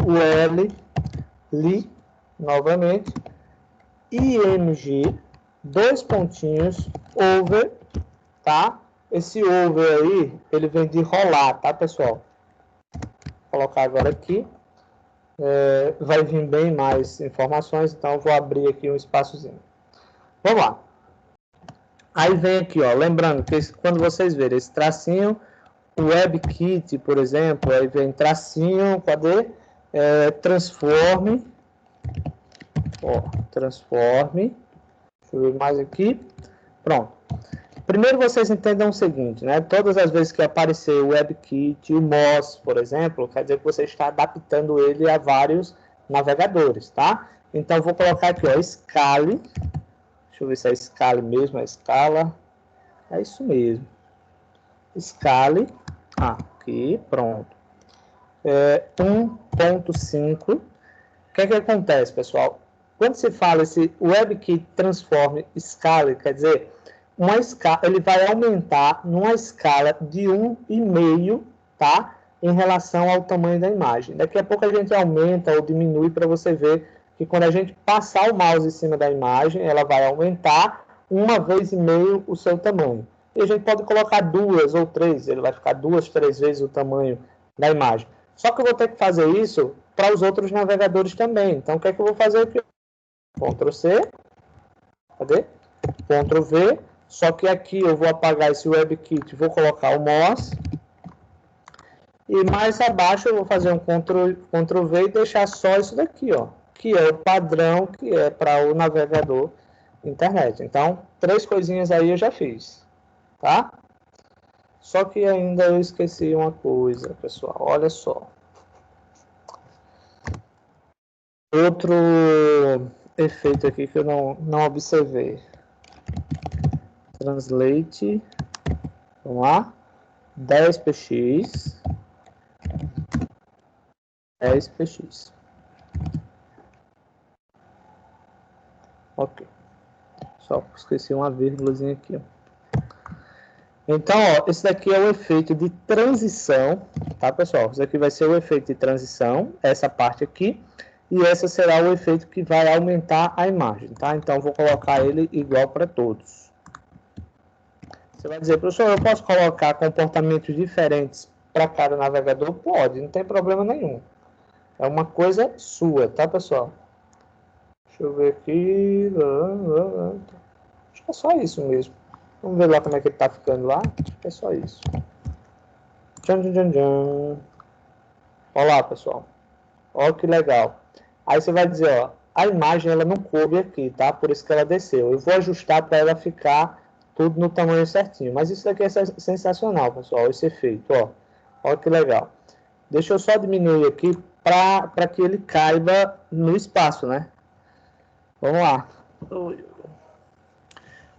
O L, li, novamente. IMG, 2 pontinhos, over, tá? Esse over aí, ele vem de rolar, tá, pessoal? Vou colocar agora aqui. Vai vir bem mais informações, então eu vou abrir aqui um espaçozinho. Vamos lá. Aí vem aqui, ó, lembrando que quando vocês verem esse tracinho, o WebKit, por exemplo, aí vem tracinho, cadê? Transforme, ó, transforme, deixa eu ver mais aqui, pronto. primeiro vocês entendam o seguinte, né? Todas as vezes que aparecer o WebKit, o Moz, por exemplo, quer dizer que você está adaptando ele a vários navegadores, tá? Então, eu vou colocar aqui, ó, Scala. Deixa eu ver se é Scala mesmo, é Scala. É isso mesmo. Scala. Aqui, pronto. 1.5. O que é que acontece, pessoal? Quando se fala esse WebKit Transform Scala, quer dizer, uma escala, ele vai aumentar numa escala de 1,5, tá? Em relação ao tamanho da imagem. Daqui a pouco a gente aumenta ou diminui para você ver que quando a gente passar o mouse em cima da imagem, ela vai aumentar 1,5 o seu tamanho. E a gente pode colocar 2 ou 3, ele vai ficar 2, 3 vezes o tamanho da imagem. Só que eu vou ter que fazer isso para os outros navegadores também. Então, o que é que eu vou fazer aqui? Ctrl C, cadê? Ctrl V, só que aqui eu vou apagar esse WebKit, vou colocar o Moz. E mais abaixo eu vou fazer um Ctrl V e deixar só isso daqui, ó, que é o padrão que é para o navegador internet. Então, 3 coisinhas aí eu já fiz, tá? Só que ainda eu esqueci uma coisa, pessoal, olha só. Outro efeito aqui que eu não observei. Translate, vamos lá, 10px, 10px. Ok. Só esqueci uma vírgulazinha aqui, ó. Então, ó, esse daqui é o efeito de transição, tá, pessoal? Esse aqui vai ser o efeito de transição, essa parte aqui, e esse será o efeito que vai aumentar a imagem, tá? Então, vou colocar ele igual para todos. Você vai dizer, professor, eu posso colocar comportamentos diferentes para cada navegador? Pode, não tem problema nenhum. É uma coisa sua, tá, pessoal? Deixa eu ver aqui. Acho que é só isso mesmo. Vamos ver lá como é que ele está ficando lá. Acho que é só isso. Tchan, tchan, tchan. Olha lá, pessoal. Olha que legal. Aí você vai dizer, ó, a imagem ela não coube aqui, tá? Por isso que ela desceu. Eu vou ajustar para ela ficar tudo no tamanho certinho. Mas isso daqui é sensacional, pessoal, esse efeito, ó. Olha que legal. Deixa eu só diminuir aqui para que ele caiba no espaço, né? Vamos lá.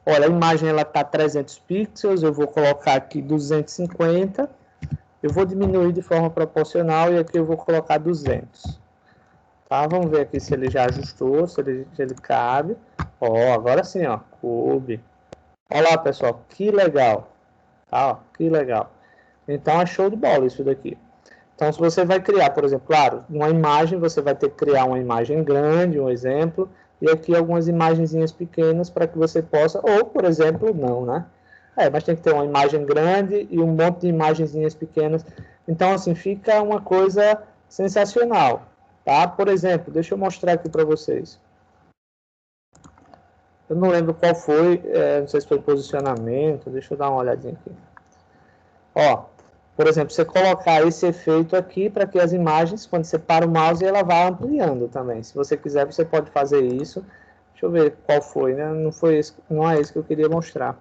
Olha, a imagem ela tá 300 pixels, eu vou colocar aqui 250. Eu vou diminuir de forma proporcional e aqui eu vou colocar 200. Tá? Vamos ver aqui se ele já ajustou, se ele cabe. Ó, agora sim, ó, coube. Olha lá, pessoal, que legal. Tá, ó, que legal. Então é show de bola isso daqui. Então, se você vai criar, por exemplo, claro, uma imagem, você vai ter que criar uma imagem grande, um exemplo, e aqui algumas imagenzinhas pequenas para que você possa, ou, por exemplo, não, né? Mas tem que ter uma imagem grande e um monte de imagenzinhas pequenas. Então, assim, fica uma coisa sensacional, tá? Por exemplo, deixa eu mostrar aqui para vocês. Eu não lembro qual foi, não sei se foi posicionamento, deixa eu dar uma olhadinha aqui. Ó, por exemplo, você colocar esse efeito aqui para que as imagens, quando você para o mouse, ela vá ampliando também. Se você quiser, você pode fazer isso. Deixa eu ver qual foi, né? Não foi esse, não é esse que eu queria mostrar.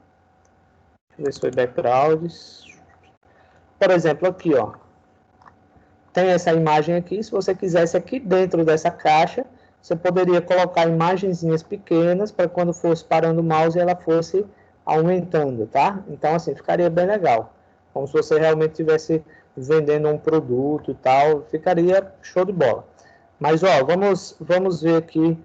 Deixa eu ver se foi background. Por exemplo, aqui, ó. Tem essa imagem aqui. Se você quisesse aqui dentro dessa caixa, você poderia colocar imagenzinhas pequenas para quando fosse parando o mouse, ela fosse aumentando, tá? Então, assim, ficaria bem legal. Como se você realmente estivesse vendendo um produto e tal, ficaria show de bola. Mas, ó, vamos ver aqui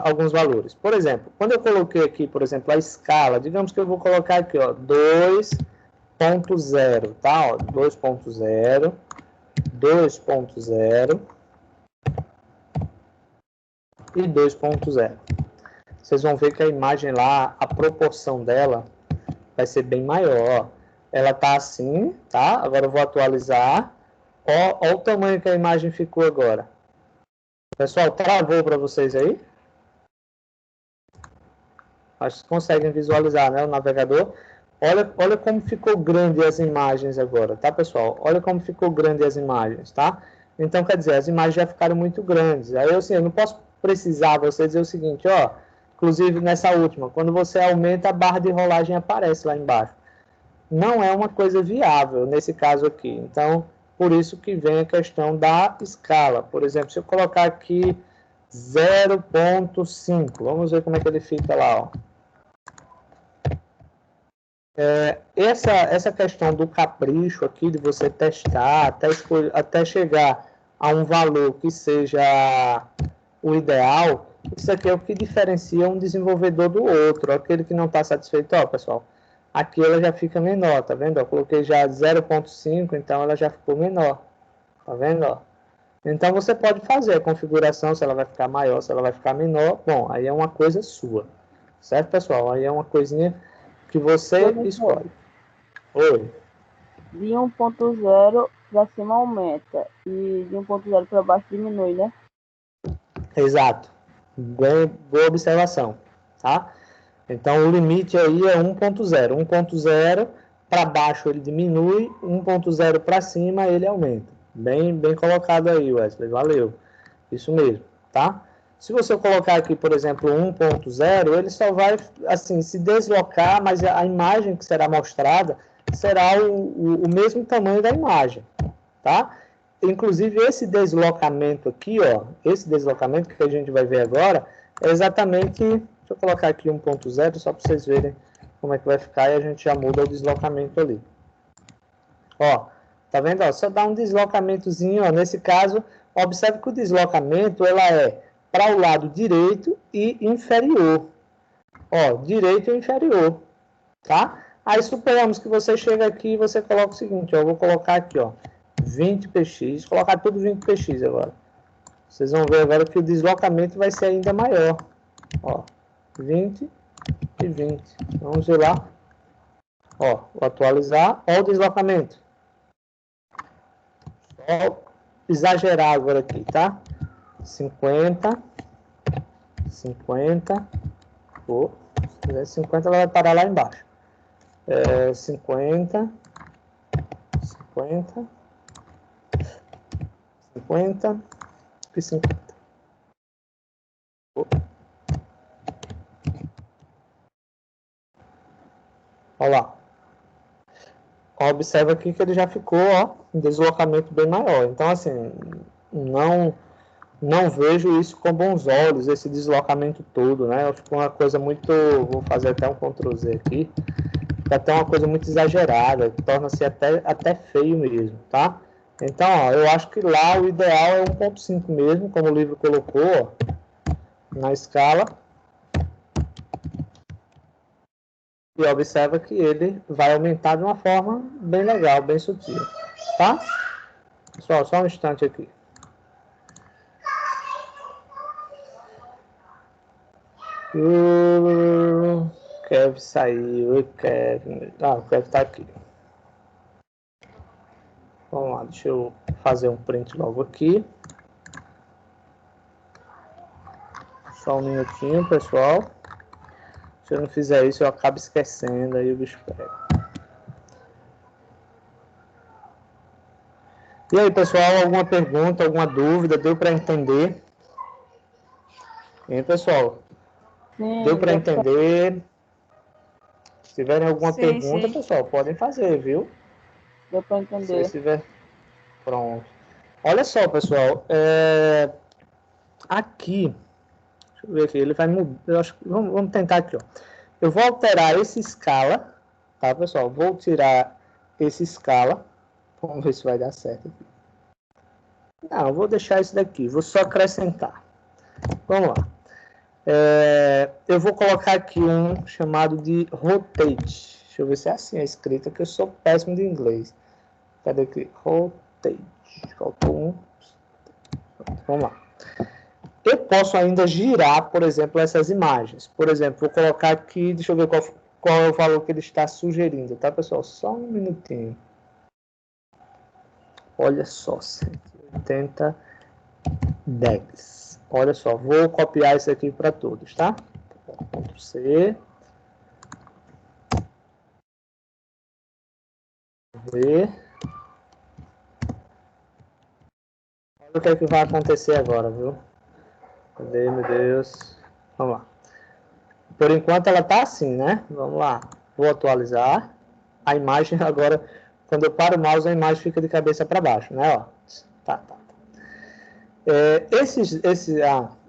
alguns valores. Por exemplo, quando eu coloquei aqui, por exemplo, a escala, digamos que eu vou colocar aqui, ó, 2.0, tá? Ó, 2.0, 2.0 e 2.0. Vocês vão ver que a imagem lá, a proporção dela vai ser bem maior. Ela tá assim, tá? Agora eu vou atualizar. Ó o tamanho que a imagem ficou agora. Pessoal, travou para vocês aí? Acho que conseguem visualizar, né? O navegador. Olha como ficou grande as imagens agora, tá, pessoal? Olha como ficou grande as imagens, tá? Então, quer dizer, as imagens já ficaram muito grandes. Aí, assim, eu não posso precisar você dizer o seguinte, ó, Inclusive nessa última, quando você aumenta, a barra de rolagem aparece lá embaixo. Não é uma coisa viável nesse caso aqui. Então, por isso que vem a questão da escala. Por exemplo, se eu colocar aqui 0,5, vamos ver como é que ele fica lá, ó. Essa questão do capricho aqui, de você testar, até chegar a um valor que seja o ideal, isso aqui é o que diferencia um desenvolvedor do outro. Aquele que não está satisfeito, ó, pessoal, aqui ela já fica menor, tá vendo? Eu coloquei já 0,5, então ela já ficou menor, tá vendo? Ó? Então você pode fazer a configuração, se ela vai ficar maior, se ela vai ficar menor. Bom, aí é uma coisa sua, certo, pessoal? Aí é uma coisinha que você escolhe. Oi. De 1.0 para cima aumenta e de 1.0 para baixo diminui, né? Exato. Bem, boa observação, tá? Então o limite aí é 1.0. 1.0 para baixo ele diminui, 1.0 para cima ele aumenta. Bem colocado aí, Wesley. Valeu. Isso mesmo, tá? Se você colocar aqui, por exemplo, 1.0, ele só vai assim se deslocar, mas a imagem que será mostrada será o mesmo tamanho da imagem, tá? Inclusive esse deslocamento aqui, ó, esse deslocamento que a gente vai ver agora, é exatamente, deixa eu colocar aqui 1.0 só para vocês verem como é que vai ficar e a gente já muda o deslocamento ali. Ó, tá vendo? Ó, só dá um deslocamentozinho, ó, nesse caso, observe que o deslocamento ela é para o lado direito e inferior. Ó, direito e inferior, tá? Aí suponhamos que você chega aqui e você coloca o seguinte, ó, eu vou colocar aqui, ó, 20 px, colocar tudo 20 px agora. Vocês vão ver agora que o deslocamento vai ser ainda maior. Ó, 20 e 20. Vamos ver lá. Ó, vou atualizar. Ó o deslocamento. Só exagerar agora aqui, tá? 50. 50. Oh, se fizer 50, ela vai parar lá embaixo. 50. 50. 50 e 50. Olha lá. Observa aqui que ele já ficou, ó, um deslocamento bem maior. Então, assim, não vejo isso com bons olhos, esse deslocamento todo, né? Ficou uma coisa muito... Vou fazer até um Ctrl Z aqui. Fica até uma coisa muito exagerada, torna-se até feio mesmo, tá? Então, ó, eu acho que lá o ideal é 1.5 mesmo, como o livro colocou, ó, na escala. E observa que ele vai aumentar de uma forma bem legal, bem sutil, tá? Pessoal, só um instante aqui. O Kev saiu, o Kev... Ah, o Kev tá aqui. Vamos lá, deixa eu fazer um print logo aqui. Só um minutinho, pessoal. Se eu não fizer isso, eu acabo esquecendo, aí o bicho pega. E aí, pessoal, alguma pergunta, alguma dúvida? Deu para entender? Hein, pessoal? Sim, Deu para entender? Se tiverem alguma pergunta, sim. pessoal, podem fazer, viu? deu para Se entender. tiver... Pronto. Olha só, pessoal. Aqui, deixa eu ver aqui, ele vai mudar. Eu acho que vamos tentar aqui, ó. Eu vou alterar esse escala, tá, pessoal? Vou tirar esse escala. Vamos ver se vai dar certo aqui. Não, eu vou deixar isso daqui. Vou só acrescentar. Vamos lá. Eu vou colocar aqui um chamado de rotate. Deixa eu ver se é assim a escrita, que eu sou péssimo de inglês. Cadê aqui? Rotate. Faltou um. Vamos lá. Eu posso ainda girar, por exemplo, essas imagens. Por exemplo, vou colocar aqui, deixa eu ver qual é o valor que ele está sugerindo, tá, pessoal? Só um minutinho. Olha só, 180 DEX. Olha só, vou copiar isso aqui para todos, tá? Ctrl C. V. Olha o que é que vai acontecer agora, viu? Cadê, meu Deus? Vamos lá. Por enquanto ela está assim, né? Vamos lá. Vou atualizar. A imagem agora, quando eu paro o mouse, a imagem fica de cabeça para baixo, né? Ó. Tá.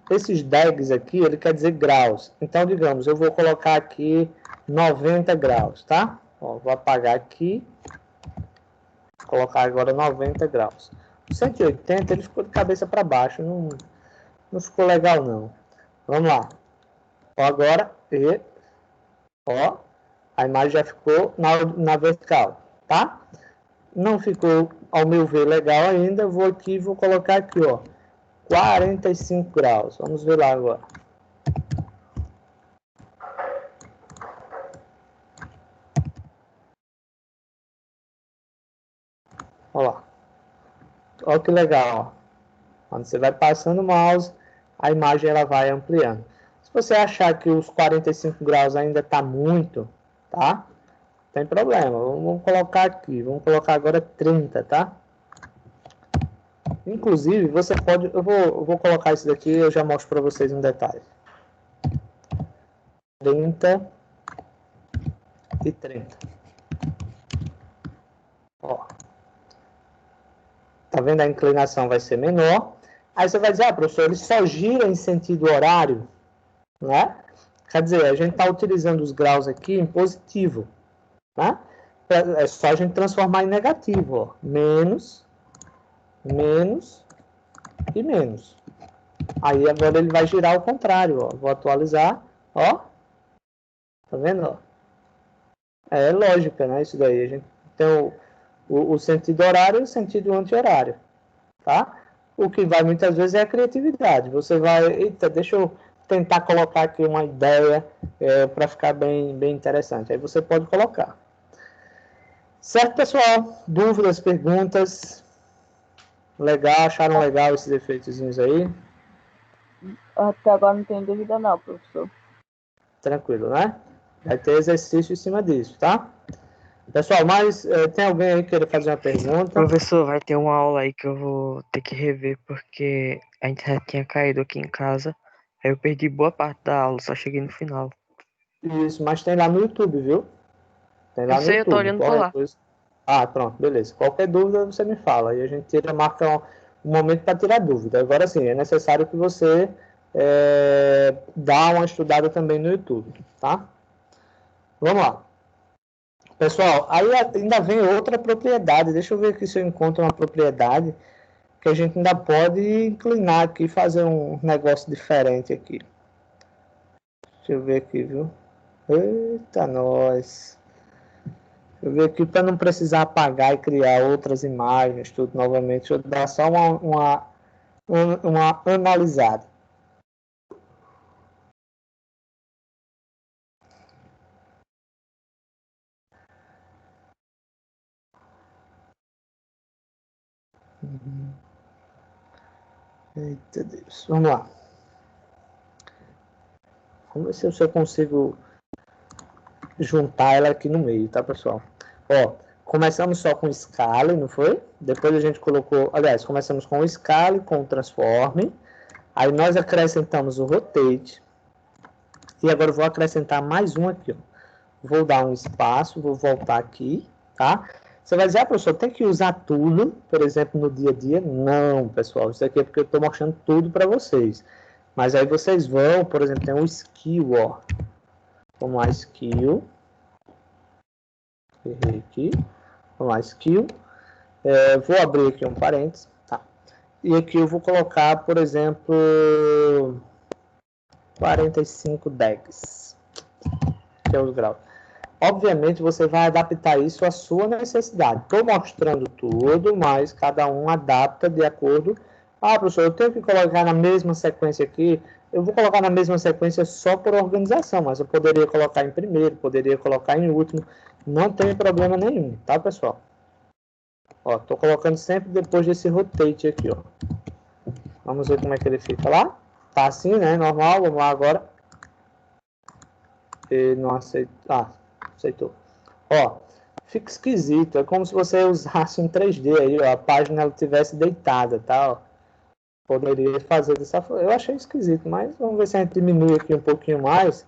Esses DEGs aqui, ele quer dizer graus. Então, digamos, eu vou colocar aqui 90 graus, tá? Ó, vou apagar aqui. Vou colocar agora 90 graus. O 180, ele ficou de cabeça para baixo. Não ficou legal, não. Vamos lá. Ó, agora, ó, a imagem já ficou na vertical, tá? Não ficou, ao meu ver, legal ainda. Vou aqui e vou colocar aqui, ó, 45 graus. Vamos ver lá agora. Olha lá. Olha que legal, ó. Quando você vai passando o mouse, a imagem ela vai ampliando. Se você achar que os 45 graus ainda está muito, tá? Não tem problema. Vamos colocar aqui. Vamos colocar agora 30, tá? Inclusive, você pode... Eu vou colocar isso daqui e eu já mostro para vocês um detalhe. 30 e 30. Ó. Tá vendo? A inclinação vai ser menor. Aí você vai dizer, professor, ele só gira em sentido horário, né? Quer dizer, a gente está utilizando os graus aqui em positivo, né? É só a gente transformar em negativo, ó. Menos e menos. Aí agora ele vai girar ao contrário, ó. Vou atualizar, ó. Tá vendo, ó? É lógica, né? Isso daí. A gente tem o sentido horário e o sentido anti-horário, tá? O que vai muitas vezes é a criatividade. Você vai, eita, deixa eu tentar colocar aqui uma ideia para ficar bem interessante. Aí você pode colocar. Certo, pessoal? Dúvidas, perguntas? Legal, acharam legal esses efeitozinhos aí? Até agora não tem dúvida não, professor. Tranquilo, né? Vai ter exercício em cima disso, tá? Pessoal, mas tem alguém aí que queira fazer uma pergunta? Professor, vai ter uma aula aí que eu vou ter que rever porque a internet tinha caído aqui em casa. Aí eu perdi boa parte da aula, só cheguei no final. Isso, mas tem lá no YouTube, viu? Tem lá Eu no sei, YouTube. eu tô olhando por lá. Coisa... Ah, pronto, beleza. Qualquer dúvida você me fala. E a gente marca um momento para tirar dúvida. Agora sim, é necessário que você dá uma estudada também no YouTube, tá? Vamos lá. Pessoal, aí ainda vem outra propriedade. Deixa eu ver aqui se eu encontro uma propriedade que a gente ainda pode inclinar aqui e fazer um negócio diferente aqui. Deixa eu ver aqui, viu? Eita, nós. Deixa eu ver aqui para não precisar apagar e criar outras imagens, tudo novamente. Deixa eu dar só uma analisada. Eita Deus. Vamos lá. Vamos ver se eu consigo juntar ela aqui no meio, tá, pessoal? Ó, começamos só com Scale, não foi? Depois a gente colocou... Aliás, começamos com o Scale, com o Transform. Aí nós acrescentamos o Rotate. E agora eu vou acrescentar mais um aqui, ó. Vou dar um espaço, vou voltar aqui, tá? Você vai dizer, professor, tem que usar tudo, por exemplo, no dia a dia? Não, pessoal, isso aqui é porque eu estou mostrando tudo para vocês. Mas aí vocês vão, por exemplo, tem um skill, ó. Vamos lá, skill. Errei aqui. Vamos lá, skill. Vou abrir aqui um parênteses, tá? E aqui eu vou colocar, por exemplo, 45 DEGs, que é os graus. Obviamente, você vai adaptar isso à sua necessidade. Estou mostrando tudo, mas cada um adapta de acordo... Ah, professor, eu tenho que colocar na mesma sequência aqui. Eu vou colocar na mesma sequência só por organização, mas eu poderia colocar em primeiro, poderia colocar em último. Não tem problema nenhum, tá, pessoal? Ó, estou colocando sempre depois desse rotate aqui, ó. Vamos ver como é que ele fica lá. Tá assim, né? Normal. Vamos lá agora. Ele não aceita... Ah, aceitou. Ó, fica esquisito. É como se você usasse um 3D aí, ó. A página ela tivesse deitada, tá? Ó. Poderia fazer dessa forma. Eu achei esquisito, mas vamos ver se a gente diminui aqui um pouquinho mais.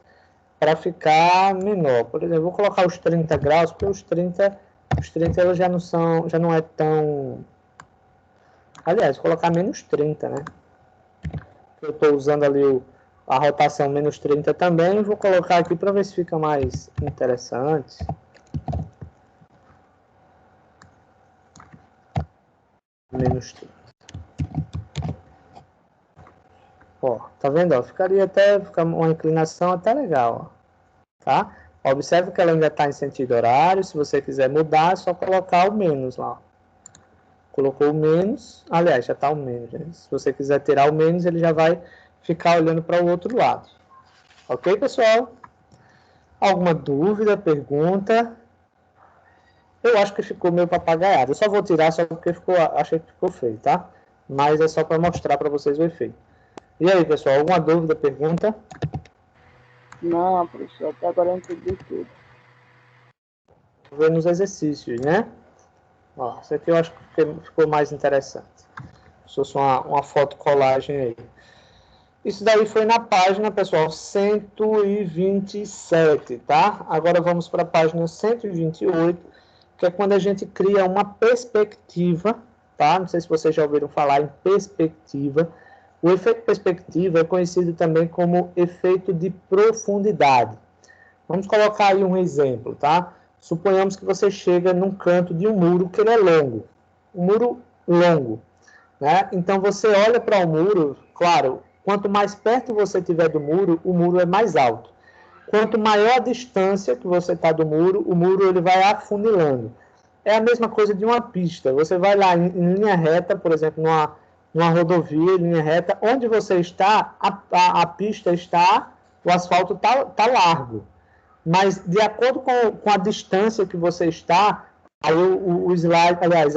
para ficar menor. Por exemplo, vou colocar os 30 graus, porque os 30 eles já não é tão... Aliás, vou colocar menos 30, né? Eu estou usando ali a rotação menos 30 também. Vou colocar aqui para ver se fica mais interessante. Menos 30. Ó, tá vendo? Ó, fica uma inclinação até legal, ó, tá? Observe que ela ainda está em sentido horário. Se você quiser mudar, é só colocar o menos lá. Colocou o menos, aliás, já está o menos. Né? Se você quiser tirar o menos, ele já vai ficar olhando para o outro lado. Ok, pessoal? Alguma dúvida, pergunta? Eu acho que ficou meio papagaiado. Eu só vou tirar só porque achei que ficou feio, tá? Mas é só para mostrar para vocês o efeito. E aí, pessoal, alguma dúvida, pergunta? Não, professor, até agora eu entendi tudo. Vou ver nos exercícios, né? Ó, isso aqui eu acho que ficou mais interessante. Se fosse uma foto colagem aí. Isso daí foi na página, pessoal, 127, tá? Agora vamos para a página 128, que é quando a gente cria uma perspectiva, tá? Não sei se vocês já ouviram falar em perspectiva. O efeito perspectiva é conhecido também como efeito de profundidade. Vamos colocar aí um exemplo, tá? Suponhamos que você chega num canto de um muro que ele é longo. Um muro longo, né? Então você olha para o muro, claro, quanto mais perto você estiver do muro, o muro é mais alto. Quanto maior a distância que você está do muro, o muro ele vai afunilando. É a mesma coisa de uma pista. Você vai lá em linha reta, por exemplo, numa rodovia, em linha reta, onde você está, a pista está, o asfalto está largo. Mas de acordo com a distância que você está, aí o slide, aliás,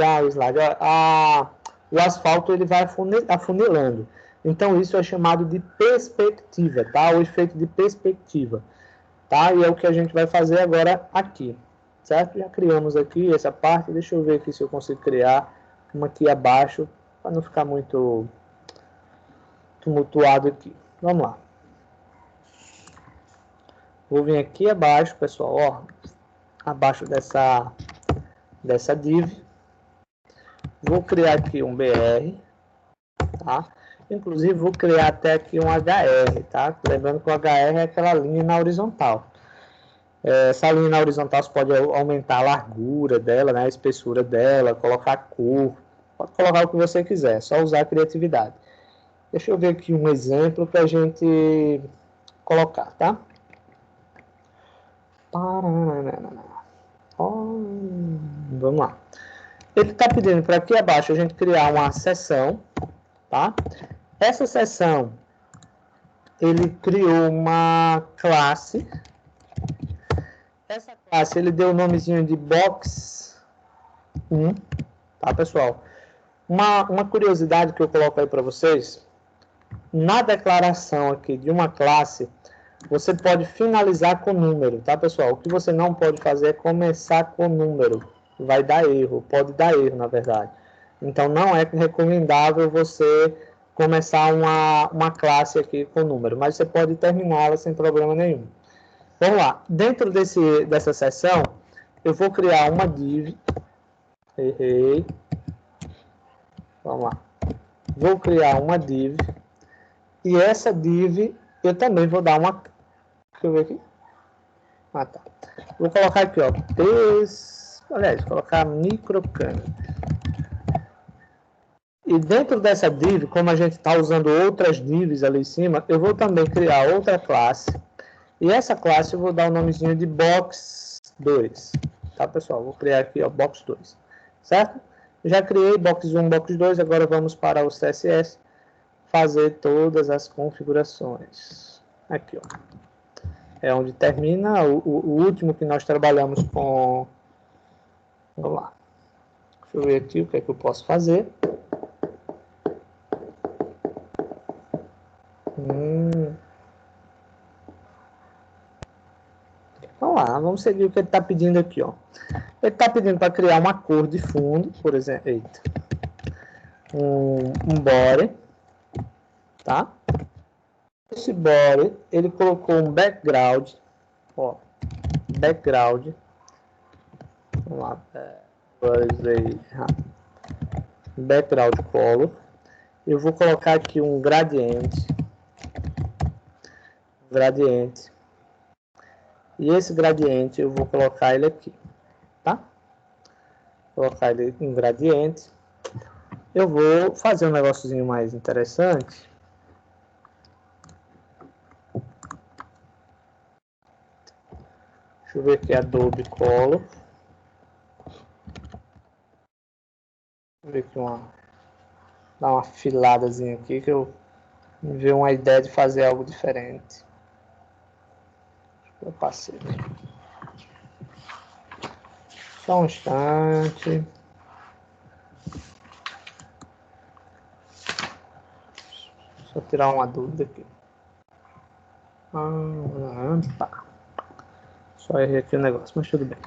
o asfalto ele vai afunilando. Então isso é chamado de perspectiva, tá? O efeito de perspectiva, tá? E é o que a gente vai fazer agora aqui, certo? Já criamos aqui essa parte. Deixa eu ver aqui se eu consigo criar uma aqui abaixo para não ficar muito tumultuado aqui. Vamos lá. Vou vir aqui abaixo, pessoal, ó, abaixo dessa div. Vou criar aqui um BR, tá? Inclusive, vou criar até aqui um HR, tá? Lembrando que o HR é aquela linha na horizontal. Essa linha na horizontal você pode aumentar a largura dela, né? A espessura dela, colocar cor, pode colocar o que você quiser, só usar a criatividade. Deixa eu ver aqui um exemplo para a gente colocar, tá? Vamos lá. Ele está pedindo para aqui abaixo a gente criar uma seção, tá? Essa seção, ele criou uma classe. Essa classe, ele deu o nomezinho de box 1, tá, pessoal? Uma curiosidade que eu coloco aí para vocês, na declaração aqui de uma classe, você pode finalizar com número, tá, pessoal? O que você não pode fazer é começar com número. Vai dar erro, pode dar erro, na verdade. Então, não é recomendável você começar uma classe aqui com número, mas você pode terminá-la sem problema nenhum. Vamos lá. Dentro dessa seção, eu vou criar uma div. Errei. Vamos lá. Vou criar uma div. E essa div, eu também vou dar uma... Deixa eu ver aqui. Ah, tá. Vou colocar aqui, ó. Aliás, colocar microcâmera. E dentro dessa div, como a gente está usando outras divs ali em cima, eu vou também criar outra classe. E essa classe eu vou dar o nomezinho de box2. Tá, pessoal? Vou criar aqui, ó, box2. Certo? Já criei box1, box2. Agora vamos para o CSS. Fazer todas as configurações. Aqui, ó. É onde termina o último que nós trabalhamos com... Vamos lá. Deixa eu ver aqui o que é que eu posso fazer. Vamos lá, vamos seguir o que ele está pedindo aqui, ó. Ele está pedindo para criar uma cor de fundo, por exemplo, eita, um body, tá? Esse body, ele colocou um background, Ó, background. Vamos lá. Background color. Eu vou colocar aqui um gradiente. E esse gradiente eu vou colocar ele aqui, tá? Vou colocar ele em gradiente. Eu vou fazer um negóciozinho mais interessante. Deixa eu ver aqui, Adobe Color. Vou ver aqui dar uma filadazinha aqui que eu me veio uma ideia de fazer algo diferente. Eu passei. Só um instante. Só tirar uma dúvida aqui. Tá. Só errei aqui o negócio, mas tudo bem.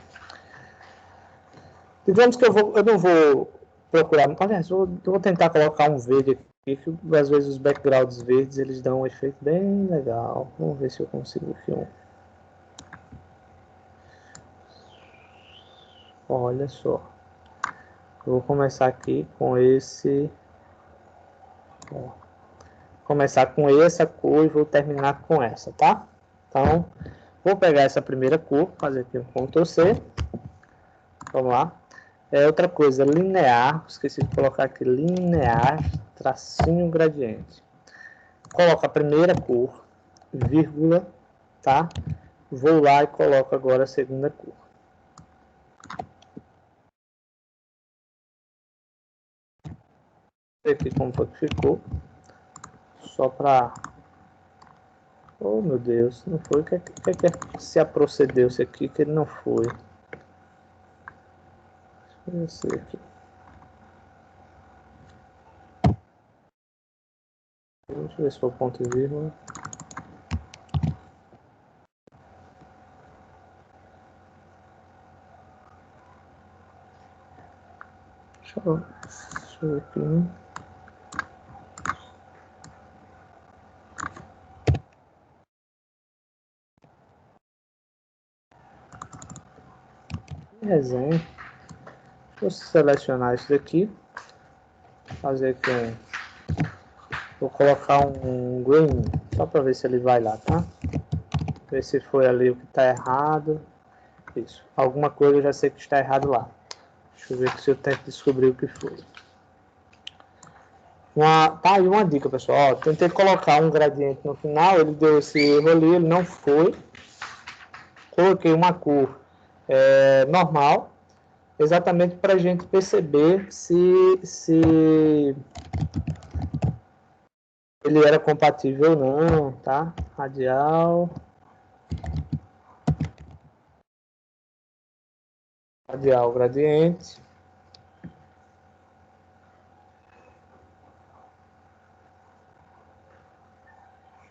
Digamos que eu não vou procurar. Aliás, eu vou tentar colocar um verde aqui, que às vezes os backgrounds verdes eles dão um efeito bem legal. Vamos ver se eu consigo aqui um. Olha só. Eu vou começar aqui com esse. Ó. Começar com essa cor e vou terminar com essa, tá? Então, vou pegar essa primeira cor, fazer aqui um Ctrl C. Vamos lá. Outra coisa, linear. Esqueci de colocar aqui linear, tracinho gradiente. Coloco a primeira cor, vírgula, tá? Vou lá e coloco agora a segunda cor. Aqui como foi que ficou. Só para... Oh, meu Deus, não foi. O que é que se procedeu-se aqui que ele não foi? Deixa eu ver aqui. Deixa eu ver se foi ponto e vírgula. Deixa eu ver aqui. Resenha. Vou selecionar isso daqui. Fazer aqui vou colocar um green, só para ver se ele vai lá, tá? Ver se foi ali o que está errado. Isso. Alguma coisa eu já sei que está errado lá. Deixa eu ver se eu tento descobrir o que foi. Tá aí uma dica, pessoal. Ó, tentei colocar um gradiente no final, ele deu esse erro ali, ele não foi. Coloquei uma cor normal, exatamente para a gente perceber se ele era compatível ou não, tá? Radial gradiente.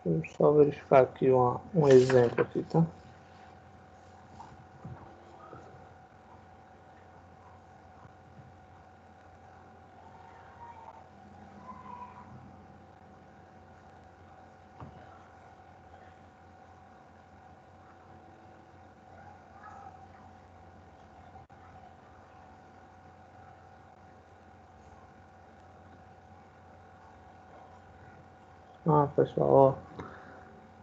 Deixa eu só verificar aqui um exemplo aqui, tá? Pessoal, ó,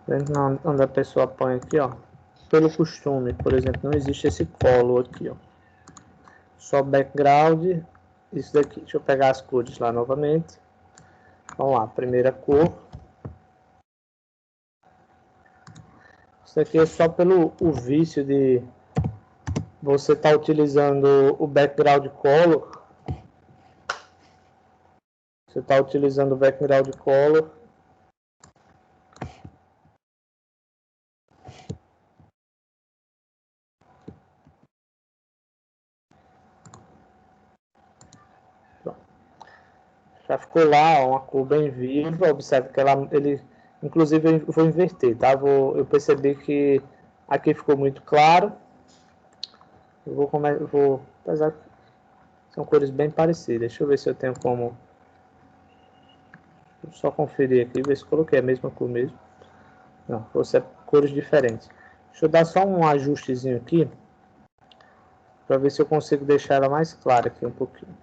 vendo onde a pessoa põe aqui, ó, pelo costume, por exemplo, não existe esse colo aqui, ó, só background, isso daqui. Deixa eu pegar as cores lá novamente. Vamos lá, primeira cor. Isso aqui é só pelo o vício de você estar utilizando o background color. Você está utilizando o background color. Já ficou lá uma cor bem viva. Observe que ele, inclusive eu vou inverter, tá? Eu percebi que aqui ficou muito claro. Apesar que são cores bem parecidas. Deixa eu ver se eu tenho como. Vou só conferir aqui, ver se coloquei a mesma cor mesmo. Não, vou ser cores diferentes. Deixa eu dar só um ajustezinho aqui, para ver se eu consigo deixar ela mais clara aqui um pouquinho.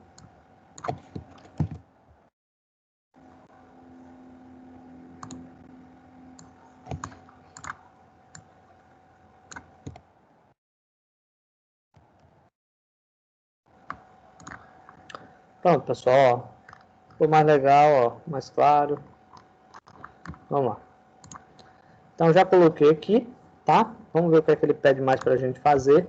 Pronto, pessoal, ó. Ficou mais legal, ó, mais claro. Vamos lá. Então, já coloquei aqui, tá? Vamos ver o que é que ele pede mais para a gente fazer.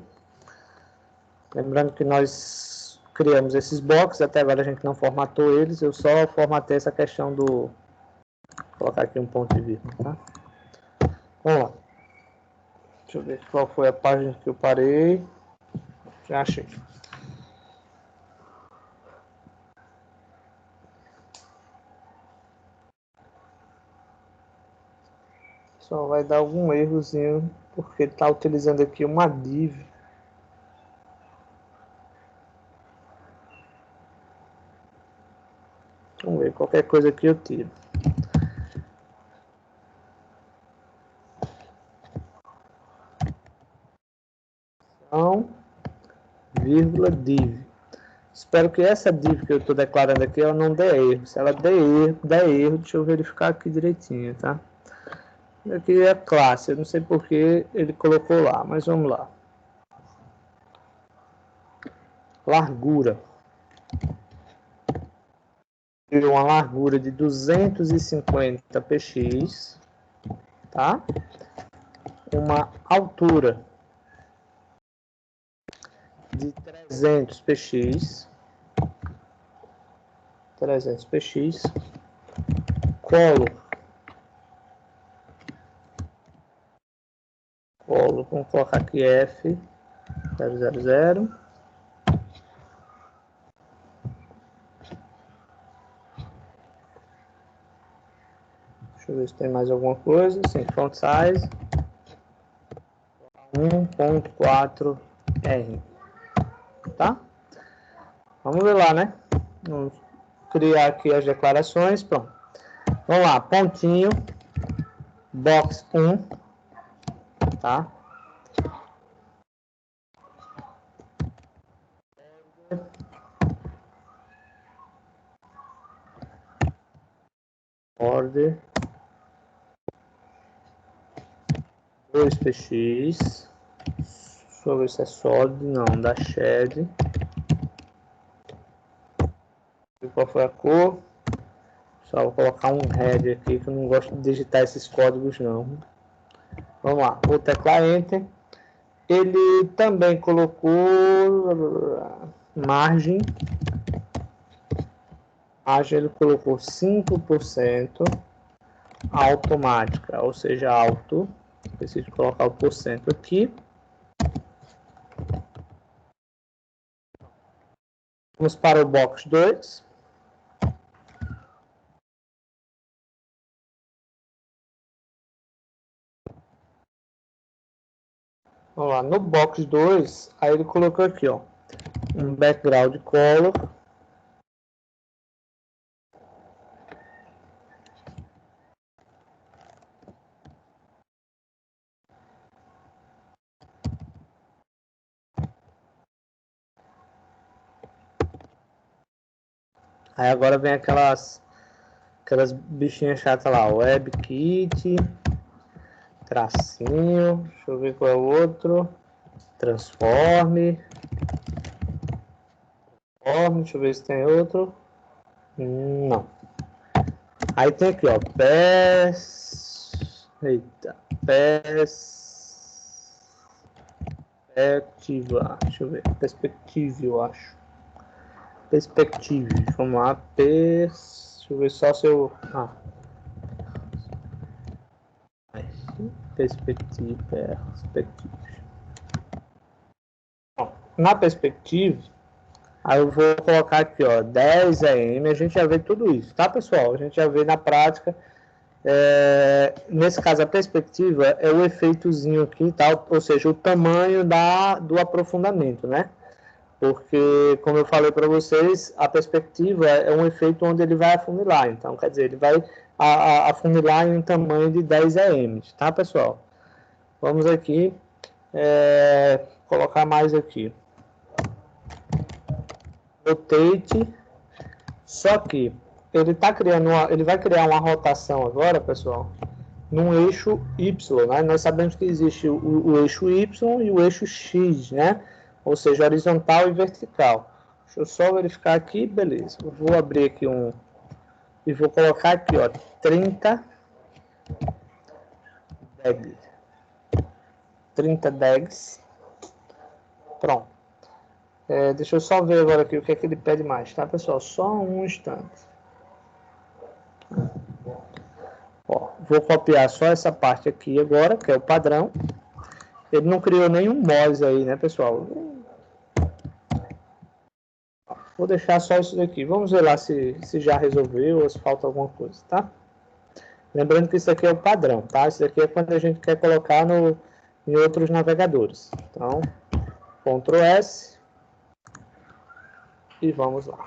Lembrando que nós criamos esses blocos, até agora a gente não formatou eles, eu só formatei essa questão do... Vou colocar aqui um ponto de vírgula, tá? Vamos lá. Deixa eu ver qual foi a página que eu parei. Já achei. Só vai dar algum errozinho, porque ele está utilizando aqui uma div. Vamos ver, qualquer coisa aqui eu tiro. Então, vírgula div. Espero que essa div que eu estou declarando aqui, ela não dê erro. Se ela der erro, deixa eu verificar aqui direitinho, tá? Aqui é a classe, eu não sei porque ele colocou lá, mas vamos lá. Largura. Uma largura de 250 px, tá? Uma altura de 300 px, colo, vamos colocar aqui F 000. Deixa eu ver se tem mais alguma coisa. Sim, font size 1.4 R. Tá? Vamos ver lá, né? Vamos criar aqui as declarações. Pronto. Vamos lá, pontinho, box 1, tá? Order 2px. Deixa eu ver se é solid, não, da shed. Qual foi a cor? Só vou colocar um head aqui, que eu não gosto de digitar esses códigos não. Vamos lá, vou teclar Enter. Ele também colocou margem. Ele colocou 5% automática, ou seja, alto. Preciso colocar o porcento aqui. Vamos para o box 2. Vamos lá, no box 2, aí ele colocou aqui, ó, um background color. Aí agora vem aquelas bichinhas chatas lá, WebKit, tracinho, deixa eu ver qual é o outro, transforme, deixa eu ver se tem outro, não. Aí tem aqui, ó, perspectiva, deixa eu ver, perspective, eu acho. Perspective, vamos lá, deixa eu ver só se eu... Perspective. Bom, na perspectiva, aí eu vou colocar aqui, ó, 10 EM, a gente já vê tudo isso, tá, pessoal? A gente já vê na prática. Nesse caso, a perspectiva é o efeitozinho aqui, tá? Ou seja, o tamanho do aprofundamento, né? Porque, como eu falei para vocês, a perspectiva é um efeito onde ele vai afunilar. Então, quer dizer, ele vai afunilar em um tamanho de 10 EM, tá, pessoal? Vamos aqui colocar mais aqui. Rotate. Só que ele vai criar uma rotação agora, pessoal, num eixo Y, né? Nós sabemos que existe o eixo Y e o eixo X, né? Ou seja, horizontal e vertical. Deixa eu só verificar aqui, beleza. Eu vou abrir aqui e vou colocar aqui, ó, 30 DEGs. 30 DEGs. Pronto. Deixa eu só ver agora aqui o que é que ele pede mais, tá, pessoal? Só um instante. Ó, vou copiar só essa parte aqui agora, que é o padrão. Ele não criou nenhum MOS aí, né, pessoal? Vou deixar só isso daqui. Vamos ver lá se já resolveu ou se falta alguma coisa, tá? Lembrando que isso aqui é o padrão, tá? Isso aqui é quando a gente quer colocar em outros navegadores. Então, Ctrl S e vamos lá.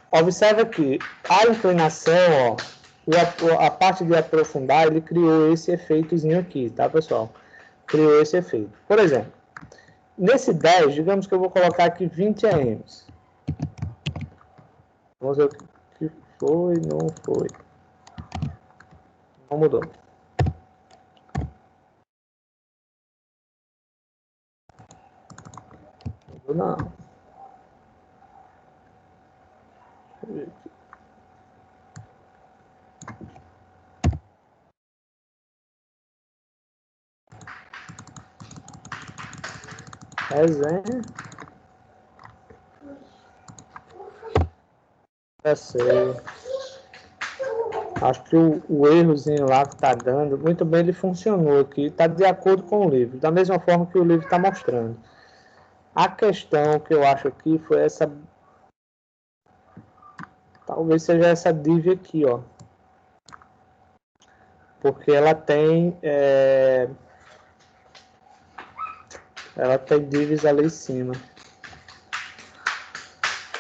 Observa que a inclinação, ó, a parte de aprofundar, ele criou esse efeitozinho aqui, tá, pessoal? Criou esse efeito. Por exemplo, nesse 10, digamos que eu vou colocar aqui 20 AMs. Vamos ver o que foi, não foi. Não mudou. Mudou não. Deixa eu ver aqui. Resenha. Já sei. Acho que o errozinho lá que está dando, muito bem, ele funcionou aqui, está de acordo com o livro, da mesma forma que o livro está mostrando. A questão que eu acho aqui foi essa, talvez seja essa div aqui, ó, porque ela tem divs ali em cima.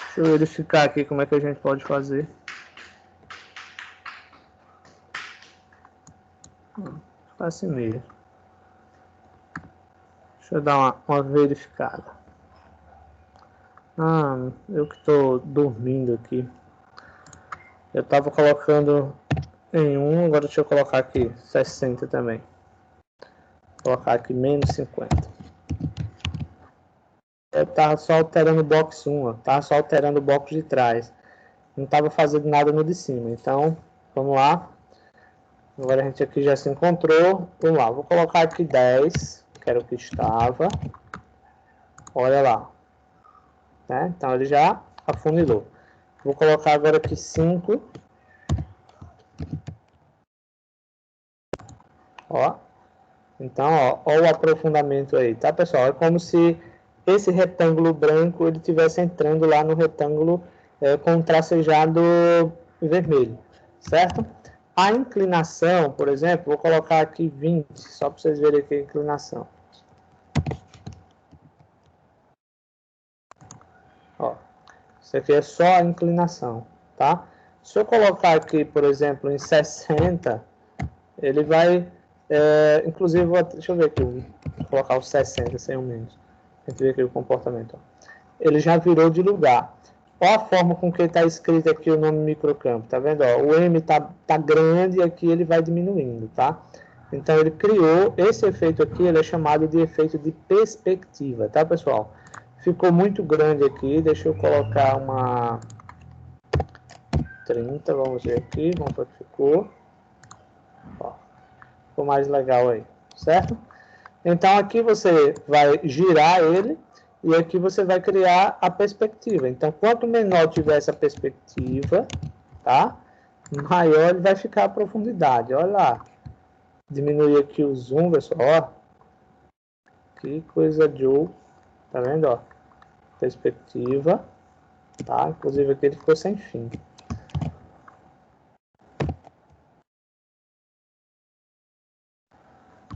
Deixa eu verificar aqui como é que a gente pode fazer. Assim mesmo. Deixa eu dar uma verificada. Eu que estou dormindo aqui. Eu estava colocando em 1, agora deixa eu colocar aqui 60 também. Vou colocar aqui menos 50. Eu estava só alterando o box 1, estava só alterando o box de trás. Não estava fazendo nada no de cima. Então, vamos lá. Agora a gente aqui já se encontrou. Vamos lá, vou colocar aqui 10, que era o que estava. Olha lá. Né? Então ele já afunilou. Vou colocar agora aqui 5. Ó. Então, ó o aprofundamento aí, tá, pessoal? É como se esse retângulo branco ele estivesse entrando lá no retângulo com tracejado vermelho, certo? A inclinação, por exemplo, vou colocar aqui 20, só para vocês verem aqui a inclinação. Ó, isso aqui é só a inclinação, tá? Se eu colocar aqui, por exemplo, em 60, ele vai, inclusive, deixa eu ver aqui, vou colocar o 60 sem o menos. A gente vê aqui o comportamento. Ó. Ele já virou de lugar. Olha a forma com que está escrito aqui o nome microcampo, tá vendo? Ó, o M tá grande e aqui ele vai diminuindo, tá? Então ele criou esse efeito aqui, ele é chamado de efeito de perspectiva, tá, pessoal? Ficou muito grande aqui, deixa eu colocar uma 30, vamos ver aqui, vamos ver o que ficou. Ó, ficou mais legal aí, certo? Então aqui você vai girar ele. E aqui você vai criar a perspectiva. Então, quanto menor tiver essa perspectiva, tá? Maior ele vai ficar a profundidade. Olha lá. Diminuir aqui o zoom, pessoal. Ó. Que coisa de... Tá vendo, ó? Perspectiva. Tá? Inclusive aqui ele ficou sem fim.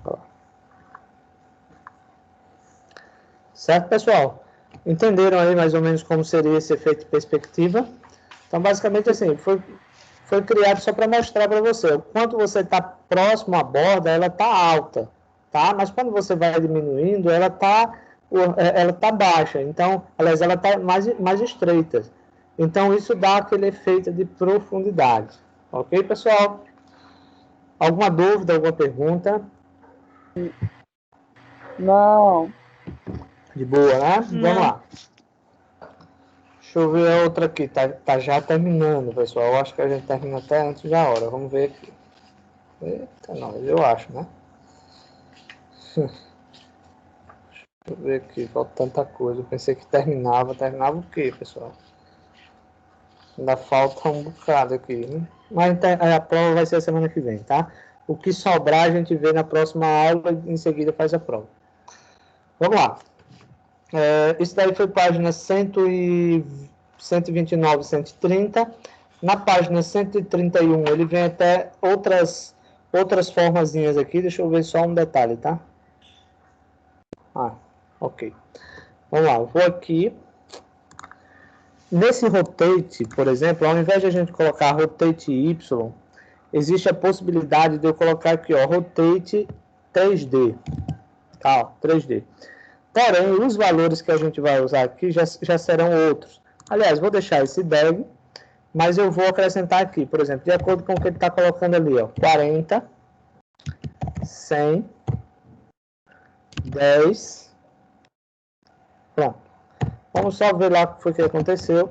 Ó. Certo, pessoal? Entenderam aí mais ou menos como seria esse efeito de perspectiva? Então, basicamente assim, foi criado só para mostrar para você. O quanto você está próximo à borda, ela está alta, tá? Mas quando você vai diminuindo, ela tá baixa, então, aliás, ela está mais estreita. Então, isso dá aquele efeito de profundidade. Ok, pessoal? Alguma dúvida, alguma pergunta? Não. De boa, né? Vamos Não. lá. Deixa eu ver a outra aqui. Tá já terminando, pessoal. Eu acho que a gente termina até antes da hora. Vamos ver aqui. Eita, não, eu acho, né? Deixa eu ver aqui. Falta tanta coisa. Eu pensei que terminava. Terminava o quê, pessoal? Ainda falta um bocado aqui, né? Mas a prova vai ser a semana que vem, tá? O que sobrar a gente vê na próxima aula e em seguida faz a prova. Vamos lá. Isso daí foi página 129, 130. Na página 131, ele vem até outras formazinhas aqui. Deixa eu ver só um detalhe, tá? Ok. Vamos lá, eu vou aqui. Nesse rotate, por exemplo, ao invés de a gente colocar rotate Y, existe a possibilidade de eu colocar aqui, ó, rotate 3D. Tá, ó, 3D. Porém, os valores que a gente vai usar aqui já serão outros. Aliás, vou deixar esse DEG, mas eu vou acrescentar aqui, por exemplo, de acordo com o que ele está colocando ali, ó, 40, 100, 10. Pronto. Vamos só ver lá o que foi que aconteceu.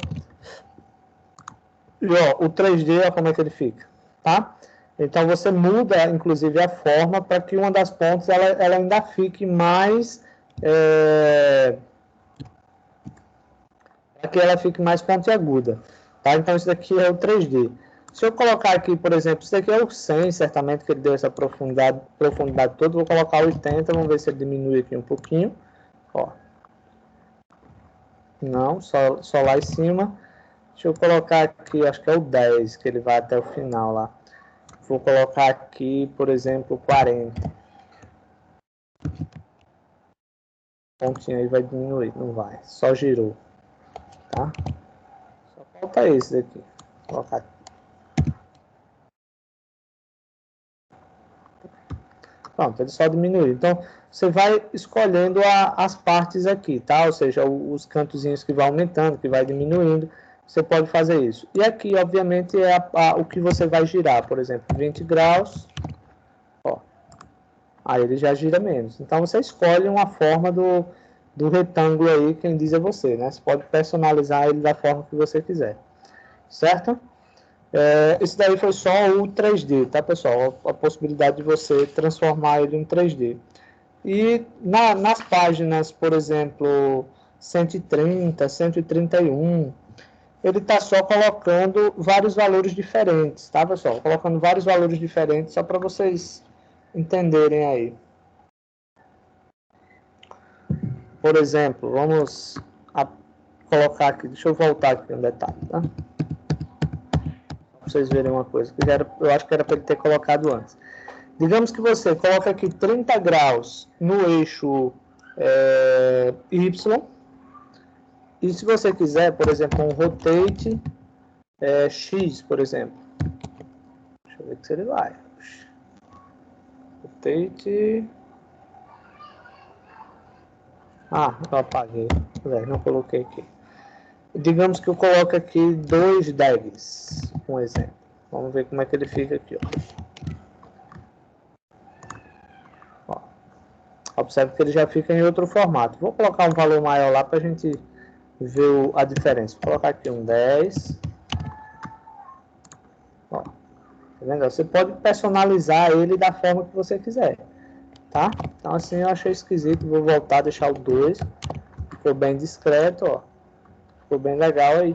E, ó, o 3D, ó, como é que ele fica, tá? Então, você muda, inclusive, a forma para que uma das pontas, ela ainda fique mais... para que ela fique mais pontiaguda, tá? Então, isso daqui é o 3D. Se eu colocar aqui, por exemplo, isso daqui é o 100, certamente que ele deu essa profundidade toda. Vou colocar 80, vamos ver se ele diminui aqui um pouquinho. Ó. Não, só lá em cima. Deixa eu colocar aqui, acho que é o 10, que ele vai até o final lá. Vou colocar aqui, por exemplo, 40. O pontinho aí vai diminuir, não vai. Só girou, tá? Só falta esse daqui. Vou colocar aqui. Pronto, ele só diminuiu. Então, você vai escolhendo as partes aqui, tá? Ou seja, os cantozinhos que vai aumentando, que vai diminuindo. Você pode fazer isso. E aqui, obviamente, é o que você vai girar. Por exemplo, 20 graus. Ó. Aí ele já gira menos. Então, você escolhe uma forma do retângulo aí, quem diz é você, né? Você pode personalizar ele da forma que você quiser. Certo? Esse daí foi só o 3D, tá, pessoal? A possibilidade de você transformar ele em 3D. E nas páginas, por exemplo, 130, 131, ele está só colocando vários valores diferentes, tá, pessoal? Colocando vários valores diferentes só para vocês entenderem aí. Por exemplo, vamos colocar aqui, deixa eu voltar aqui um detalhe, tá? Para vocês verem uma coisa, que eu acho que era para ele ter colocado antes. Digamos que você coloca aqui 30 graus no eixo Y, e se você quiser, por exemplo, um rotate X, por exemplo. Deixa eu ver se ele vai. Rotate... eu apaguei. Não coloquei aqui. Digamos que eu coloco aqui 2 DEGs, um exemplo. Vamos ver como é que ele fica aqui, ó. Observe que ele já fica em outro formato. Vou colocar um valor maior lá para a gente ver a diferença. Vou colocar aqui um 10. Ó, tá vendo? Você pode personalizar ele da forma que você quiser, tá? Então assim eu achei esquisito. Vou voltar, deixar o 2. Ficou bem discreto, ó. Ficou bem legal aí.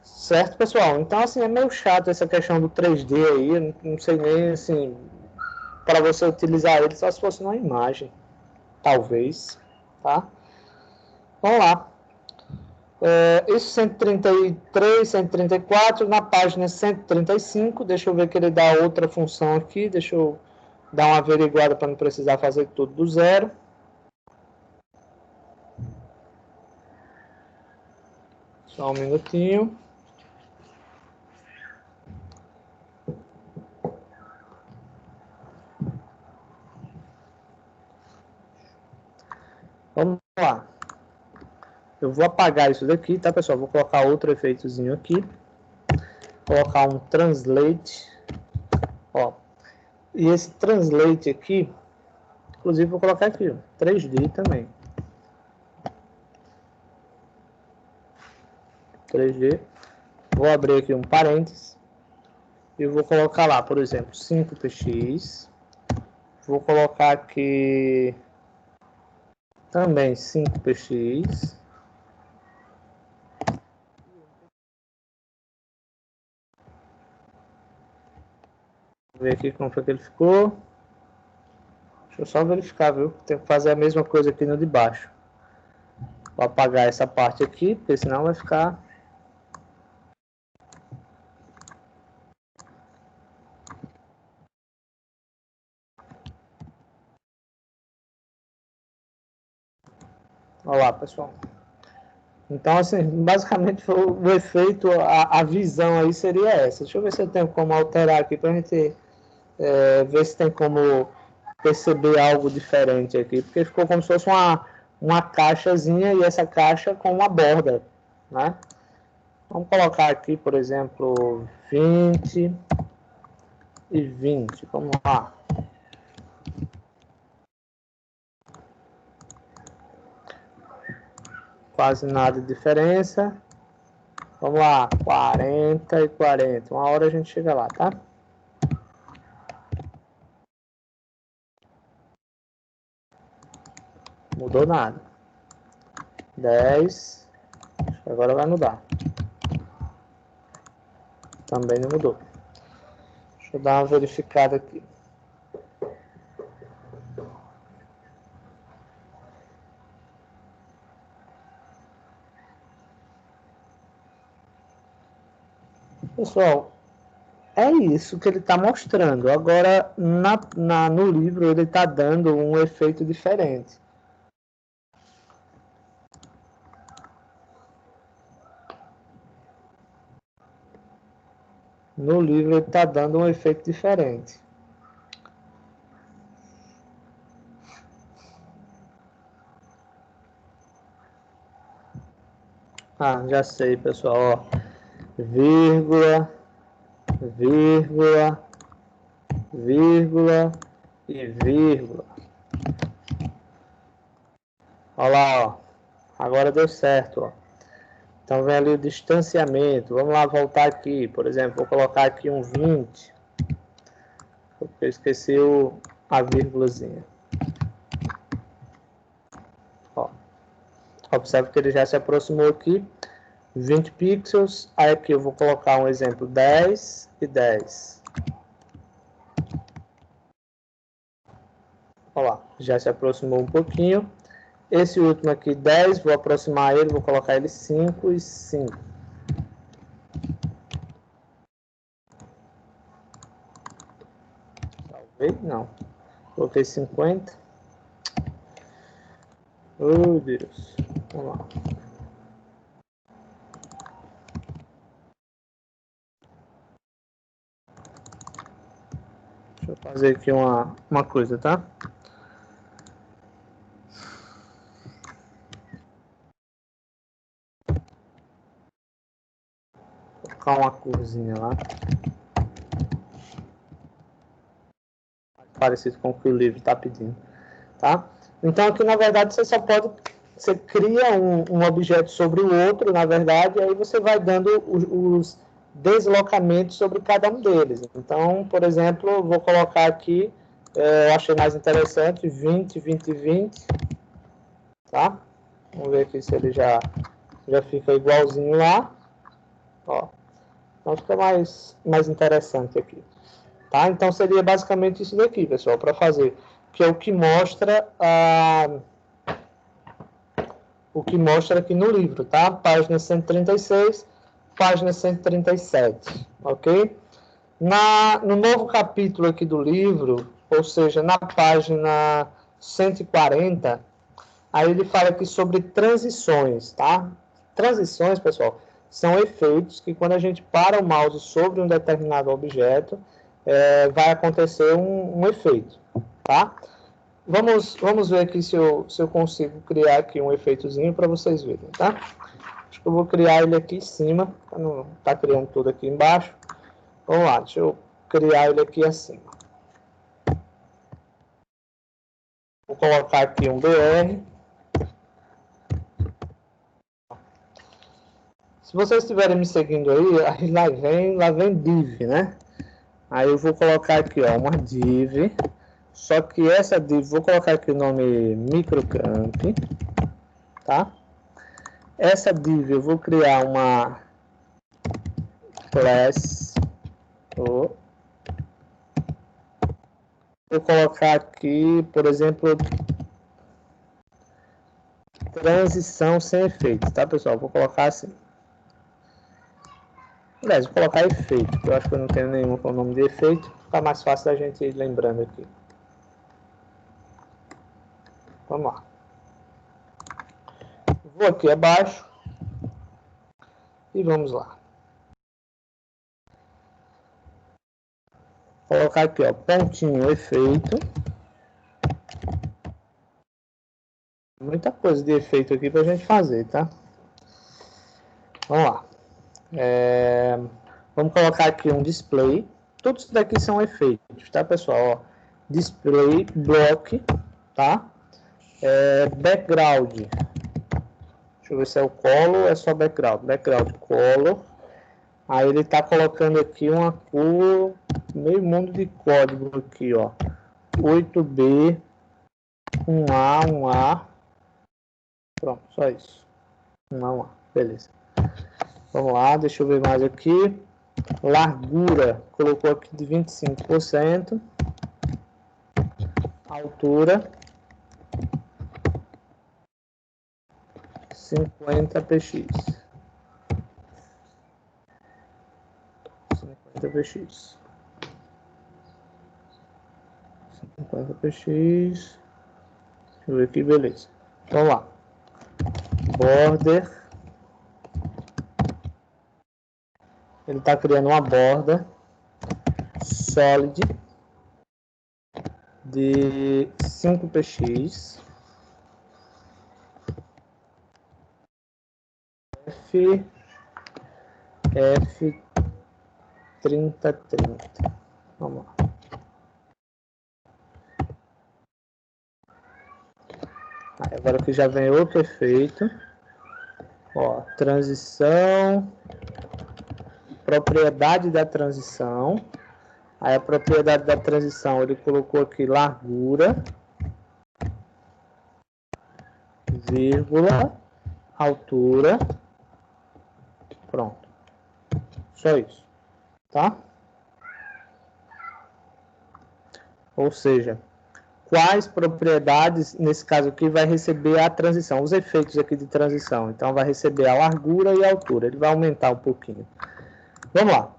Certo, pessoal? Então, assim, é meio chato essa questão do 3D aí. Eu não sei nem, assim, para você utilizar ele só se fosse numa imagem. Talvez, tá? Vamos lá. Isso 133, 134, na página 135. Deixa eu ver que ele dá outra função aqui. Deixa eu dar uma averiguada para não precisar fazer tudo do zero. Só um minutinho. Eu vou apagar isso daqui, tá, pessoal? Vou colocar outro efeitozinho aqui. Colocar um translate. Ó. E esse translate aqui, inclusive vou colocar aqui, ó, 3D também. 3D. Vou abrir aqui um parênteses. E vou colocar lá, por exemplo, 5px. Vou colocar aqui também 5px. Vou ver aqui como foi que ele ficou. Deixa eu só verificar, viu? Tenho que fazer a mesma coisa aqui no de baixo. Vou apagar essa parte aqui, porque senão vai ficar... Olha lá, pessoal. Então, assim, basicamente o efeito, a visão aí seria essa. Deixa eu ver se eu tenho como alterar aqui para a gente ver se tem como perceber algo diferente aqui. Porque ficou como se fosse uma caixazinha e essa caixa com uma borda, né? Vamos colocar aqui, por exemplo, 20 e 20. Vamos lá. Quase nada de diferença. Vamos lá, 40 e 40. Uma hora a gente chega lá, tá? Mudou nada. 10. Agora vai mudar. Também não mudou. Deixa eu dar uma verificada aqui. Pessoal, é isso que ele está mostrando. Agora, no livro, ele está dando um efeito diferente. No livro, ele está dando um efeito diferente. Ah, já sei, pessoal. Ó. Vírgula, vírgula, vírgula e vírgula. Olha lá, ó. Agora deu certo, ó. Então vem ali o distanciamento. Vamos lá voltar aqui. Por exemplo, vou colocar aqui um 20. Porque eu esqueci a vírgulazinha. Ó. Observe que ele já se aproximou aqui. 20 pixels. Aí aqui eu vou colocar um exemplo 10 e 10. Olha lá, já se aproximou um pouquinho. Esse último aqui, 10, vou aproximar ele, vou colocar ele 5 e 5. Talvez não. Coloquei 50. Oh, Deus. Vamos lá. Deixa eu fazer aqui uma coisa, tá? Vou colocar uma corzinha lá. Parecido com o que o livro está pedindo, tá? Então aqui na verdade você cria um objeto sobre o outro, na verdade, e aí você vai dando os deslocamentos sobre cada um deles. Então, por exemplo, eu vou colocar aqui, eu achei mais interessante, 20, 20, 20, tá? Vamos ver aqui se ele já fica igualzinho lá, ó. Então fica mais interessante aqui. Tá? Então seria basicamente isso daqui, pessoal, para fazer, que é o que mostra aqui no livro, tá? Página 136, página 137, ok? No novo capítulo aqui do livro, ou seja, na página 140, aí ele fala aqui sobre transições, tá? Transições, pessoal, são efeitos que quando a gente para o mouse sobre um determinado objeto, vai acontecer um efeito, tá? Vamos ver aqui se eu consigo criar aqui um efeitozinho para vocês verem, tá? Acho que eu vou criar ele aqui em cima, para não estar criando tudo aqui embaixo. Vamos lá, deixa eu criar ele aqui acima. Vou colocar aqui um BR. Se vocês estiverem me seguindo aí lá vem div, né? Aí eu vou colocar aqui, ó, uma div. Só que essa div, vou colocar aqui o nome microcamp, tá? Essa div eu vou criar uma class. Vou colocar aqui, por exemplo, transição sem efeito, tá, pessoal? Vou colocar assim. Aliás, vou colocar efeito, porque eu acho que eu não tenho nenhum com o nome de efeito. Fica mais fácil da gente ir lembrando aqui. Vamos lá. Vou aqui abaixo. E vamos lá. Vou colocar aqui, ó, pontinho efeito. Muita coisa de efeito aqui pra gente fazer, tá? Vamos lá. Vamos colocar aqui um display. Todos isso daqui são efeitos, tá, pessoal? Ó, display, block, tá? Background. Deixa eu ver se é o color ou é só background. Background color. Aí ele tá colocando aqui uma cor, meio mundo de código aqui, ó. 8B, 1A. Pronto, só isso. 1A. Beleza. Vamos lá, deixa eu ver mais aqui. Largura, colocou aqui de 25%. Altura, 50 px. 50 px. 50 px. Deixa eu ver aqui, beleza. Vamos lá. Border. Ele está criando uma borda solid de 5px. F3030. Vamos lá. Agora que já vem outro efeito. Ó, transição. Propriedade da transição. Aí a propriedade da transição ele colocou aqui largura, vírgula, altura. Pronto. Só isso. Tá? Ou seja, quais propriedades, nesse caso aqui, vai receber a transição, os efeitos aqui de transição. Então vai receber a largura e a altura. Ele vai aumentar um pouquinho. Vamos lá.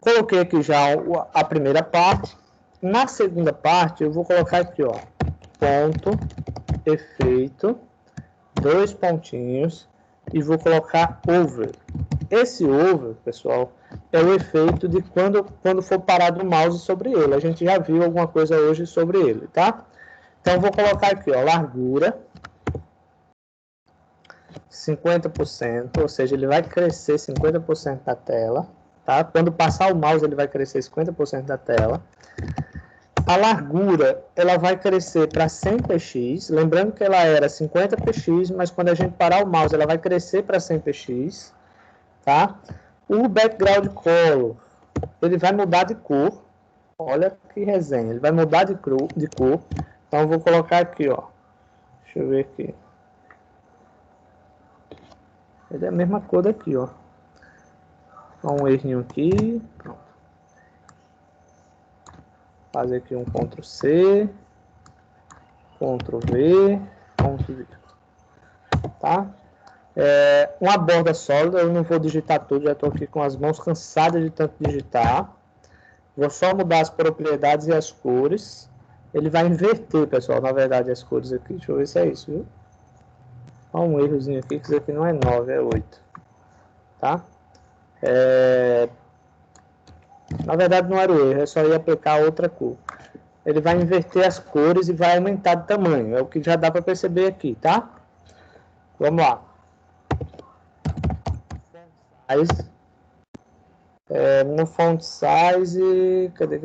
Coloquei aqui já a primeira parte. Na segunda parte, eu vou colocar aqui, ó, ponto, efeito, 2 pontinhos, e vou colocar over. Esse over, pessoal, é o efeito de quando for parado o mouse sobre ele. A gente já viu alguma coisa hoje sobre ele, tá? Então, eu vou colocar aqui, ó, largura, 50%, ou seja, ele vai crescer 50% da tela. Tá? Quando passar o mouse, ele vai crescer 50% da tela. A largura, ela vai crescer para 100px. Lembrando que ela era 50px, mas quando a gente parar o mouse, ela vai crescer para 100px. Tá? O background color, ele vai mudar de cor. Olha que resenha. Ele vai mudar de cor. Então, eu vou colocar aqui, ó. Deixa eu ver aqui. Ele é a mesma cor daqui, ó. Um errinho aqui, pronto. Fazer aqui um Ctrl C, Ctrl V, Ctrl V. Tá? Uma borda sólida, eu não vou digitar tudo, já estou aqui com as mãos cansadas de tanto digitar. Vou só mudar as propriedades e as cores. Ele vai inverter, pessoal, na verdade, as cores aqui. Deixa eu ver se é isso, viu? Olha um errozinho aqui, que isso aqui não é 9, é 8. Tá? Na verdade não era o erro, é só ir aplicar outra cor. ele vai inverter as cores e vai aumentar de tamanho. É o que já dá para perceber aqui, tá? Vamos lá. No font size, cadê?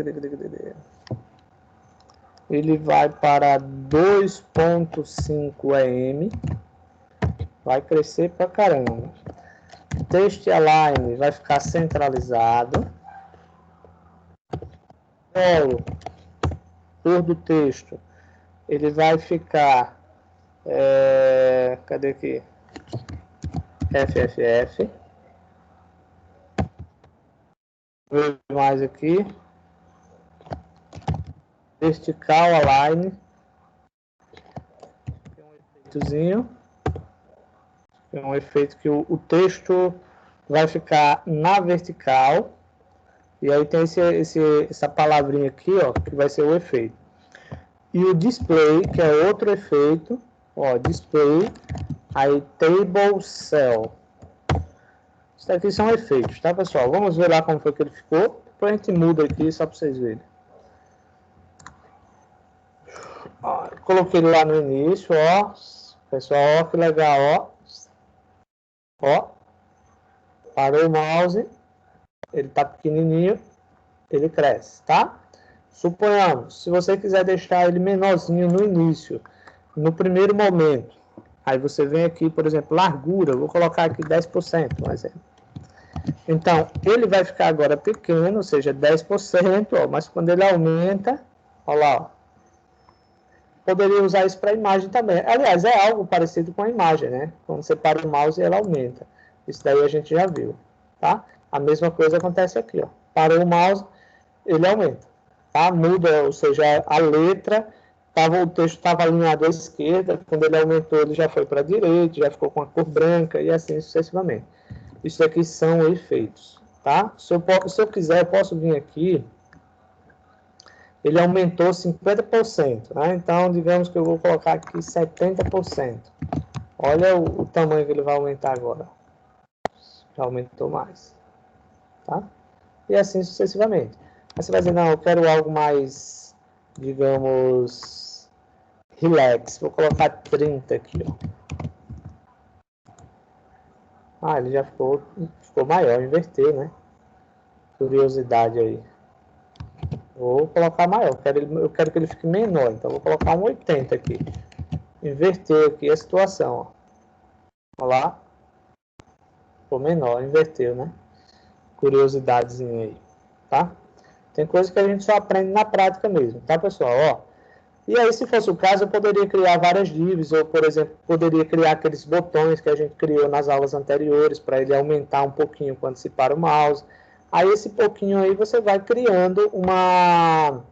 Ele vai para 2.5 EM, vai crescer pra caramba. Text align vai ficar centralizado. Cor do texto, ele vai ficar, cadê aqui? FFF. Vou ver mais aqui. Vertical align. Tem um efeitozinho. Tem um efeito que o texto vai ficar na vertical. E aí tem essa palavrinha aqui, ó, que vai ser o efeito. E o display, que é outro efeito, ó, display, aí table cell. Isso daqui são efeitos, tá, pessoal? Vamos ver lá como foi que ele ficou. Depois a gente muda aqui, só para vocês verem. Ó, coloquei ele lá no início, ó. Pessoal, ó, que legal, ó. Ó. Parou o mouse. Ele tá pequenininho. Ele cresce, tá? Suponhamos, se você quiser deixar ele menorzinho no início, no primeiro momento, aí você vem aqui, por exemplo, largura, vou colocar aqui 10%, por exemplo. Então, ele vai ficar agora pequeno, ou seja, 10%, ó, mas quando ele aumenta, ó lá, ó, poderia usar isso para imagem também. Aliás, é algo parecido com a imagem, né? Quando você para o mouse, ela aumenta. Isso daí a gente já viu, tá? A mesma coisa acontece aqui, ó. Parou o mouse, ele aumenta, tá? Muda, ou seja, a letra, o texto estava alinhado à esquerda, quando ele aumentou, ele já foi para a direita, já ficou com a cor branca e assim sucessivamente. Isso aqui são efeitos, tá? Se eu quiser, eu posso vir aqui, ele aumentou 50%, né? Então, digamos que eu vou colocar aqui 70%. Olha o tamanho que ele vai aumentar agora. Já aumentou mais, tá? E assim sucessivamente. Aí você vai dizer, não, eu quero algo mais, digamos, relax. Vou colocar 30 aqui, ó. Ah, ele já ficou maior, inverter, né? Curiosidade aí. Vou colocar maior, eu quero que ele fique menor, então vou colocar um 80 aqui. Inverter aqui a situação, ó. Olha lá. Ficou menor, inverteu, né? Curiosidadezinha aí, tá? Tem coisa que a gente só aprende na prática mesmo, tá, pessoal? Ó. E aí, se fosse o caso, eu poderia criar várias divs, ou, por exemplo, poderia criar aqueles botões que a gente criou nas aulas anteriores, para ele aumentar um pouquinho quando se para o mouse. Aí, esse pouquinho aí, você vai criando uma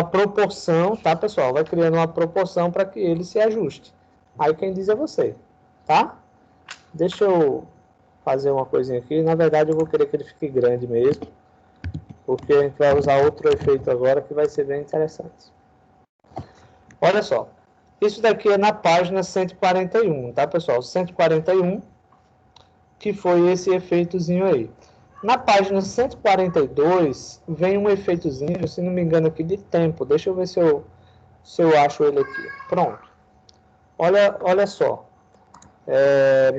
proporção, tá, pessoal? Vai criando uma proporção para que ele se ajuste. Aí, quem diz é você, tá? Deixa eu fazer uma coisinha aqui. Na verdade, eu vou querer que ele fique grande mesmo, porque a gente vai usar outro efeito agora que vai ser bem interessante. Olha só, isso daqui é na página 141, tá, pessoal? 141, que foi esse efeitozinho aí. Na página 142, vem um efeitozinho, se não me engano aqui, de tempo. Deixa eu ver se eu acho ele aqui. Pronto. Olha só.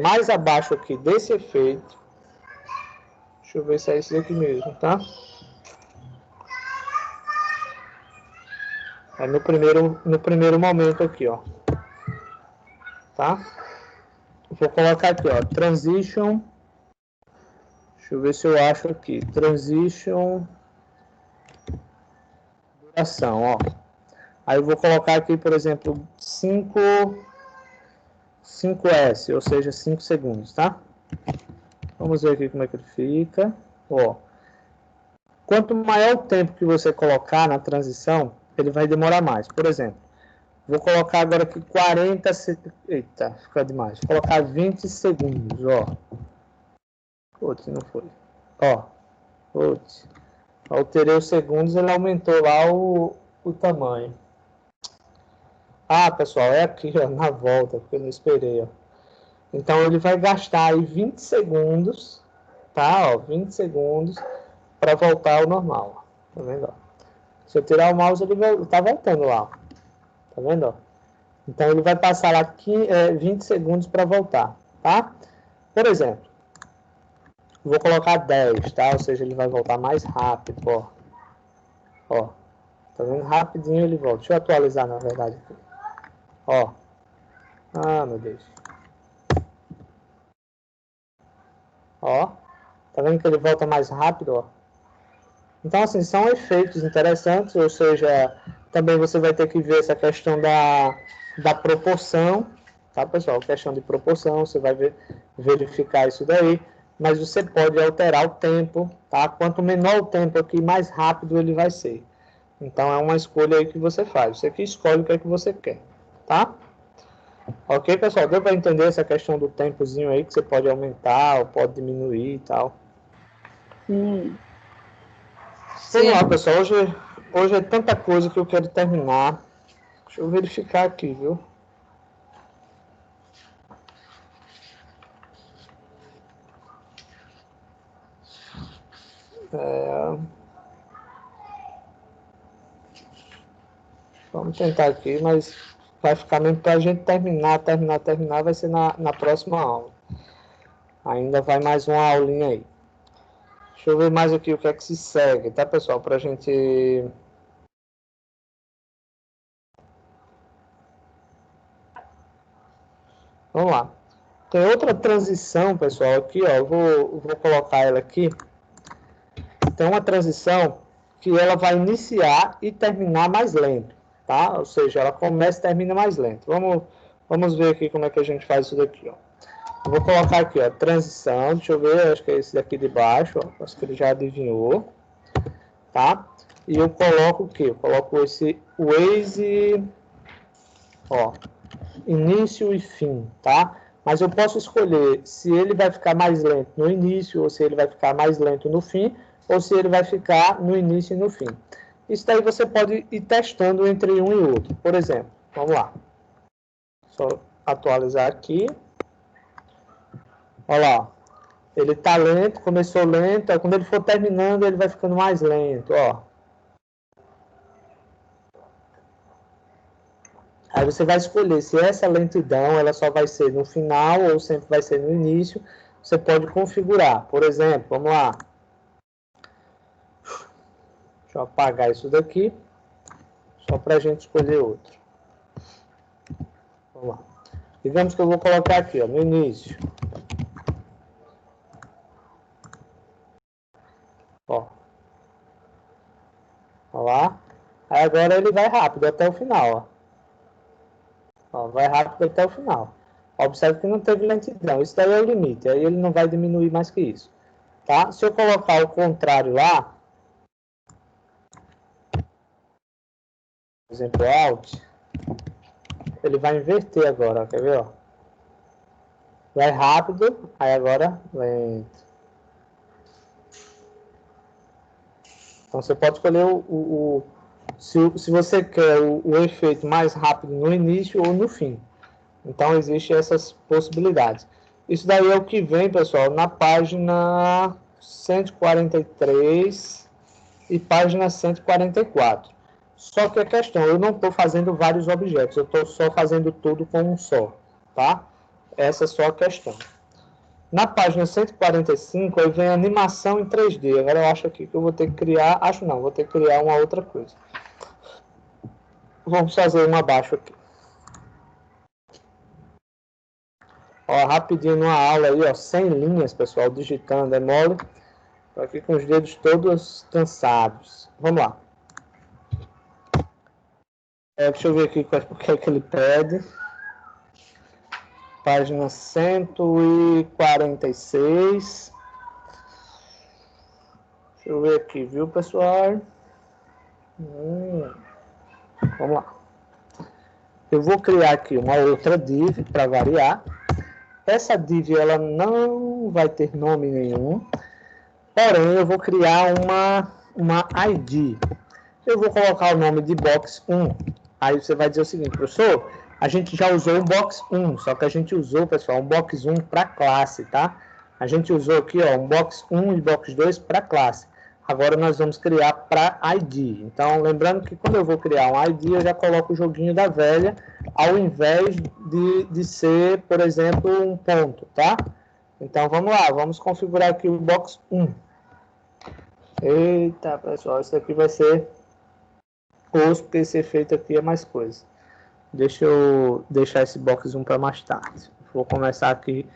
Mais abaixo aqui desse efeito, deixa eu ver se é esse aqui mesmo, tá? É no primeiro momento aqui, ó. Tá? Vou colocar aqui, ó, transition. Deixa eu ver se eu acho aqui. Transition duração, ó. Aí eu vou colocar aqui, por exemplo, 5S, ou seja, 5 segundos, tá? Vamos ver aqui como é que ele fica. Ó. Quanto maior o tempo que você colocar na transição, ele vai demorar mais. Por exemplo, vou colocar agora aqui 40 segundos. Eita, ficou demais. Vou colocar 20 segundos, ó. Putz, não foi. Ó. Putz. Alterei os segundos, ele aumentou lá o tamanho. Ah, pessoal, é aqui, ó, na volta, porque eu não esperei, ó. Então, ele vai gastar aí 20 segundos, tá? Ó, 20 segundos para voltar ao normal, ó. Tá vendo, ó? Se eu tirar o mouse, ele está voltando lá. Tá vendo? Ó? Então, ele vai passar lá 20 segundos para voltar, tá? Por exemplo, vou colocar 10, tá? Ou seja, ele vai voltar mais rápido, ó. Ó, tá vendo? Rapidinho ele volta. Deixa eu atualizar, na verdade. Ó. Ah, meu Deus. Ó. Tá vendo que ele volta mais rápido, ó? Então, assim, são efeitos interessantes, ou seja, também você vai ter que ver essa questão da proporção, tá, pessoal? Questão de proporção, você vai verificar isso daí, mas você pode alterar o tempo, tá? Quanto menor o tempo aqui, mais rápido ele vai ser. Então, é uma escolha aí que você faz. Você que escolhe o que é que você quer, tá? Ok, pessoal? Deu para entender essa questão do tempozinho aí, que você pode aumentar ou pode diminuir e tal? Sim. Vamos lá, pessoal. Hoje é tanta coisa que eu quero terminar. Deixa eu verificar aqui, viu? Vamos tentar aqui, mas vai ficar mesmo para a gente terminar, vai ser na próxima aula. Ainda vai mais uma aulinha aí. Deixa eu ver mais aqui o que é que se segue, tá, pessoal? Para a gente... Vamos lá. Tem outra transição, pessoal, aqui, ó. Eu vou colocar ela aqui. Tem uma transição que ela vai iniciar e terminar mais lento, tá? Ou seja, ela começa e termina mais lento. Vamos ver aqui como é que a gente faz isso daqui, ó. Eu vou colocar aqui, ó, transição. Deixa eu ver, acho que é esse daqui de baixo, ó. Acho que ele já adivinhou, tá? E eu coloco o quê? Eu coloco esse Waze, ó, início e fim, tá? Mas eu posso escolher se ele vai ficar mais lento no início ou se ele vai ficar mais lento no fim, ou se ele vai ficar no início e no fim. Isso daí você pode ir testando entre um e outro. Por exemplo, vamos lá. Só atualizar aqui. Olha lá. Ele está lento, começou lento, aí quando ele for terminando, ele vai ficando mais lento, ó. Aí você vai escolher se essa lentidão ela só vai ser no final ou sempre vai ser no início. Você pode configurar. Por exemplo, vamos lá. Deixa eu apagar isso daqui, só para a gente escolher outro. Vamos lá. Digamos que eu vou colocar aqui, ó, no início. Ó. Olha lá. Aí agora ele vai rápido até o final, ó. Ó, vai rápido até o final. Observe que não teve lentidão. Isso daí é o limite. Aí ele não vai diminuir mais que isso. Tá? Se eu colocar o contrário lá, por exemplo, Alt, ele vai inverter agora, ó, quer ver? Ó? Vai rápido, aí agora lento. Então você pode escolher se você quer o efeito mais rápido no início ou no fim. Então existem essas possibilidades. Isso daí é o que vem, pessoal, na página 143 e página 144. Só que a questão, eu não estou fazendo vários objetos, eu estou só fazendo tudo com um só, tá? Essa é só a questão. Na página 145, aí vem animação em 3D. Agora eu acho aqui que eu vou ter que criar... Acho não, vou ter que criar uma outra coisa. Vamos fazer uma abaixo aqui. Ó, rapidinho numa aula aí, ó, 100 linhas, pessoal, digitando, é mole. Tô aqui com os dedos todos cansados. Vamos lá. Deixa eu ver aqui o que é que ele pede. Página 146. Deixa eu ver aqui, viu, pessoal? Vamos lá. Eu vou criar aqui uma outra div para variar. Essa div ela não vai ter nome nenhum. Porém, eu vou criar uma ID. Eu vou colocar o nome de box 1. Aí você vai dizer o seguinte, professor, a gente já usou o box 1, só que a gente usou, pessoal, um box 1 para classe, tá? A gente usou aqui, ó, um box 1 e box 2 para classe. Agora nós vamos criar para ID. Então, lembrando que quando eu vou criar um ID, eu já coloco o joguinho da velha, ao invés de ser, por exemplo, um ponto, tá? Então, vamos lá, vamos configurar aqui o box 1. Eita, pessoal, isso aqui vai ser osso, porque esse efeito aqui é mais coisa. Deixa eu deixar esse box 1 para mais tarde. Vou começar aqui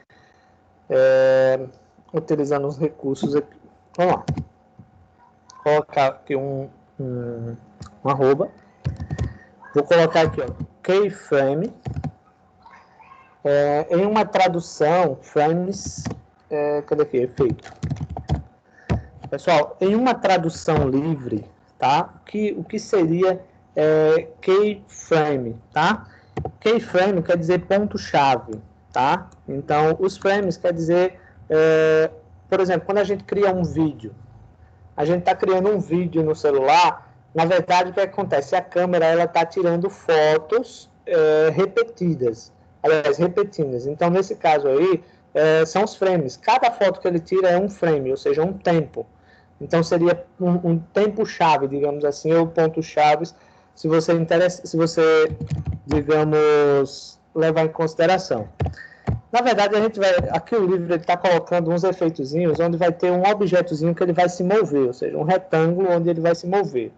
utilizando os recursos aqui. Vamos lá. Vou colocar aqui um arroba. Vou colocar aqui, ó, keyframe. Em uma tradução, frames, cadê aqui? Efeito. Pessoal, em uma tradução livre, tá? O que seria keyframe, tá? Keyframe quer dizer ponto-chave, tá? Então, os frames quer dizer, por exemplo, quando a gente cria um vídeo, a gente está criando um vídeo no celular, na verdade, o que acontece? A câmera, ela está tirando fotos repetidas, aliás, repetidas. Então, nesse caso aí, são os frames. Cada foto que ele tira é um frame, ou seja, um tempo. Então, seria um tempo-chave, digamos assim, ou ponto-chave, se você, digamos, levar em consideração. Na verdade, a gente vai, aqui o livro está colocando uns efeitozinhos, onde vai ter um objetozinho que ele vai se mover, ou seja, um retângulo onde ele vai se mover.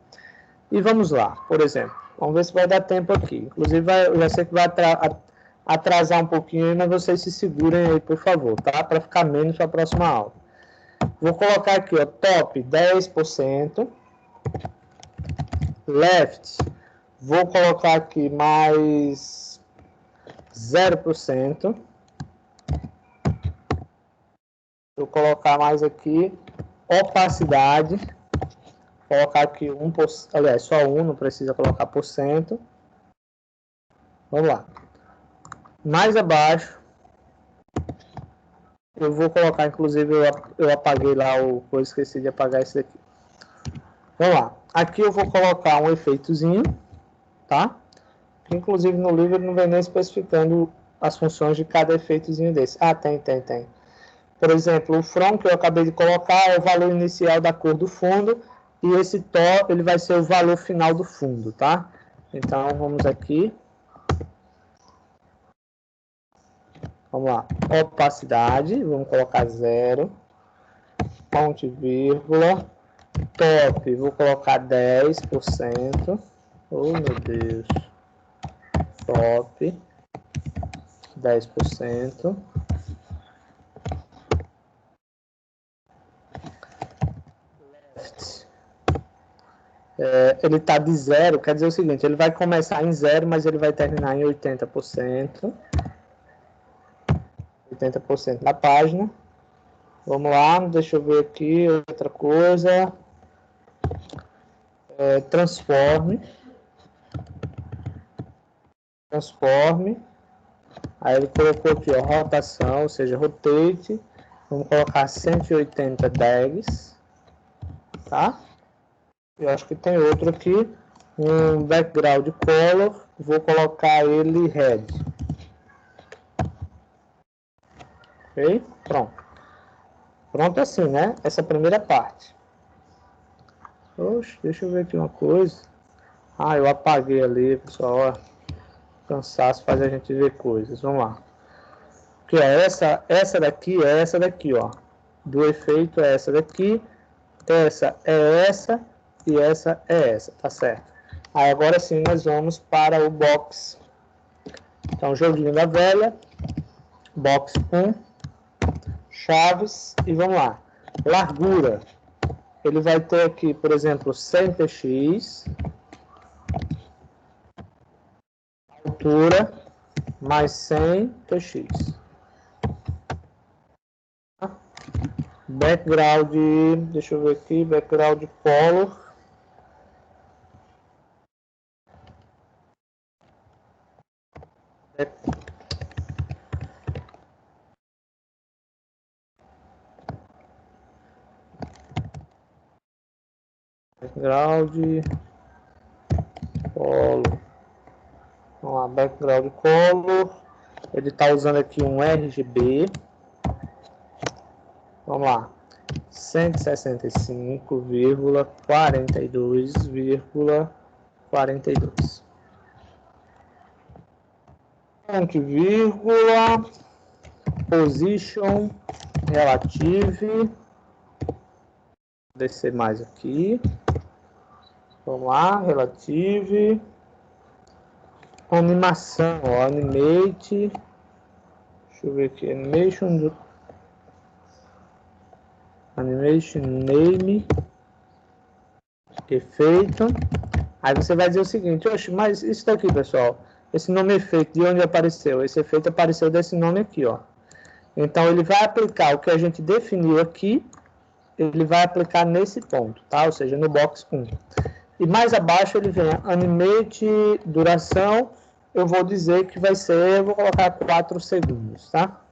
E vamos lá, por exemplo, vamos ver se vai dar tempo aqui. Inclusive, eu já sei que vai atrasar um pouquinho, mas vocês se segurem aí, por favor, tá? Para ficar menos para a próxima aula. Vou colocar aqui, ó, top 10%, left, vou colocar aqui mais 0%, vou colocar mais aqui, opacidade, vou colocar aqui 1%, aliás, só 1, não precisa colocar por cento. Vamos lá. Mais abaixo, eu vou colocar, inclusive, eu apaguei lá, eu esqueci de apagar esse daqui. Vamos lá. Aqui eu vou colocar um efeitozinho, tá? Inclusive no livro não vem nem especificando as funções de cada efeitozinho desse. Ah, tem. Por exemplo, o from que eu acabei de colocar é o valor inicial da cor do fundo e esse top ele vai ser o valor final do fundo, tá? Então vamos aqui. Vamos lá. Opacidade, vamos colocar 0. Ponto e vírgula. Top, vou colocar 10%. Oh, meu Deus. Top. 10%. Left. Ele está de 0, quer dizer o seguinte, ele vai começar em 0, mas ele vai terminar em 80%. 80% na página. Vamos lá, deixa eu ver aqui outra coisa. Transforme. Aí ele colocou aqui, ó, rotação, ou seja, rotate. Vamos colocar 180 dags. Tá? Eu acho que tem outro aqui. Um background color. Vou colocar ele red. Ok? Pronto. Pronto assim, né? Essa primeira parte. Oxe, deixa eu ver aqui uma coisa. Ah, eu apaguei ali, pessoal. Ó. Cansaço faz a gente ver coisas. Vamos lá. Aqui, ó, essa daqui é essa daqui, ó. Do efeito é essa daqui. Essa é essa. E essa é essa, tá certo? Aí agora sim nós vamos para o box. Então, joguinho da velha. Box 1. Chaves. E vamos lá. Largura. Ele vai ter aqui, por exemplo, 100 px. Altura mais 100 px. Background, deixa eu ver aqui, background color. Background color. Vamos lá, background color. Ele está usando aqui um RGB. Vamos lá. 165,42,42. Ponto, vírgula, position, relative, descer mais aqui, vamos lá, relative, animação, ó, animate, deixa eu ver aqui, animation name, efeito, aí você vai dizer o seguinte, oxe, mas isso daqui, pessoal, esse nome efeito, de onde apareceu? Esse efeito apareceu desse nome aqui, ó. Então, ele vai aplicar o que a gente definiu aqui, ele vai aplicar nesse ponto, tá? Ou seja, no box 1. E mais abaixo ele vem animate, duração, eu vou dizer que vai ser, eu vou colocar 4 segundos, tá?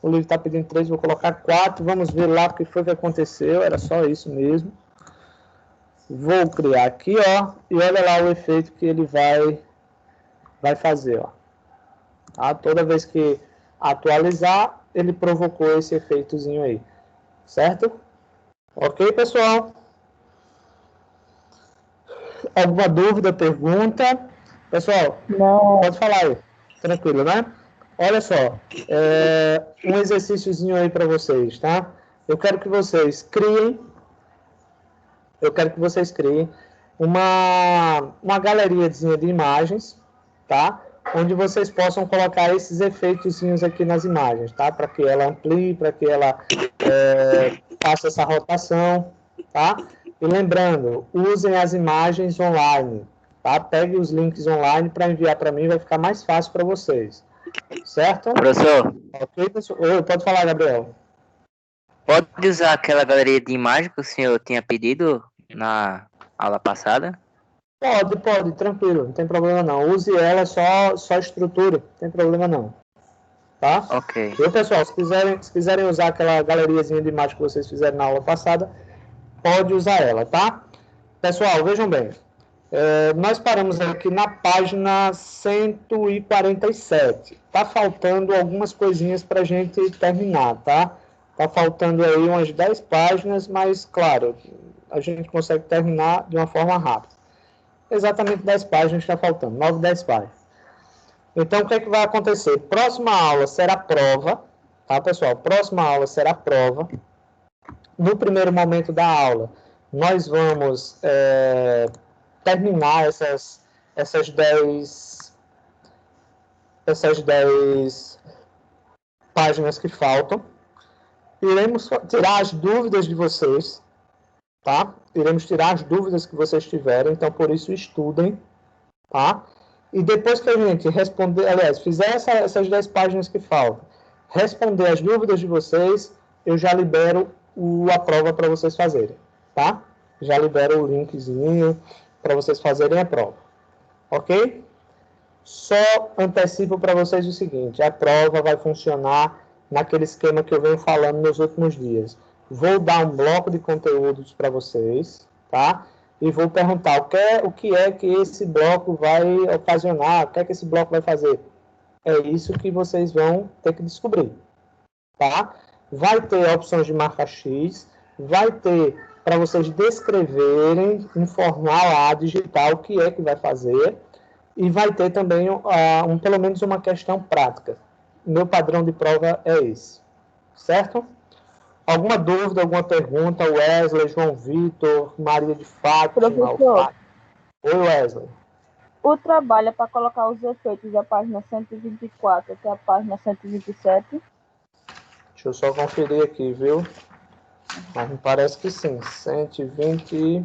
O livro está pedindo 3, vou colocar 4, vamos ver lá o que foi que aconteceu, era só isso mesmo. Vou criar aqui, ó, e olha lá o efeito que ele vai fazer, ó. Tá? Toda vez que atualizar, ele provocou esse efeitozinho aí, certo? Ok, pessoal? Alguma dúvida, pergunta? Pessoal, Não. pode falar aí, tranquilo, né? Olha só, um exercíciozinho aí para vocês, tá? Eu quero que vocês criem uma galeriazinha de imagens, tá? Onde vocês possam colocar esses efeitozinhos aqui nas imagens, tá? Para que ela amplie, para que ela faça essa rotação, tá? E lembrando, usem as imagens online, tá? Pegue os links online para enviar para mim, vai ficar mais fácil para vocês, certo? Professor, Ok, pessoal? Oi, pode falar, Gabriel. pode usar aquela galeria de imagem que o senhor tinha pedido na aula passada? Pode, tranquilo, não tem problema não. Use ela só estrutura, não tem problema não. Tá? Ok. E, pessoal, se quiserem usar aquela galeriazinha de imagem que vocês fizeram na aula passada, pode usar ela, tá? Pessoal, vejam bem. Nós paramos aqui na página 147. Tá faltando algumas coisinhas para a gente terminar, tá? Tá faltando aí umas 10 páginas, mas, claro, a gente consegue terminar de uma forma rápida. Exatamente 10 páginas está faltando, 9, 10 páginas. Então, o que é que vai acontecer? Próxima aula será prova, tá, pessoal? Próxima aula será prova. No primeiro momento da aula, nós vamos terminar essas 10 páginas que faltam. Iremos tirar as dúvidas de vocês, tá? Iremos tirar as dúvidas que vocês tiverem, então por isso estudem, tá? E depois que a gente responder, aliás, fizer essas 10 páginas que faltam, responder as dúvidas de vocês, eu já libero a prova para vocês fazerem, tá? Já libero o linkzinho para vocês fazerem a prova, ok? Só antecipo para vocês o seguinte, a prova vai funcionar naquele esquema que eu venho falando nos últimos dias. Vou dar um bloco de conteúdos para vocês, tá? E vou perguntar o que é que esse bloco vai ocasionar, o que é que esse bloco vai fazer. É isso que vocês vão ter que descobrir, tá? Vai ter opções de marca X, vai ter para vocês descreverem, informar lá, digitar o que é que vai fazer, e vai ter também pelo menos uma questão prática. Meu padrão de prova é esse, certo? Alguma dúvida, alguma pergunta? Wesley, João Vitor, Maria de Fátima. Professor. Oi, Wesley. O trabalho é para colocar os efeitos da página 124 até a página 127? Deixa eu só conferir aqui, viu? Mas me parece que sim. 120...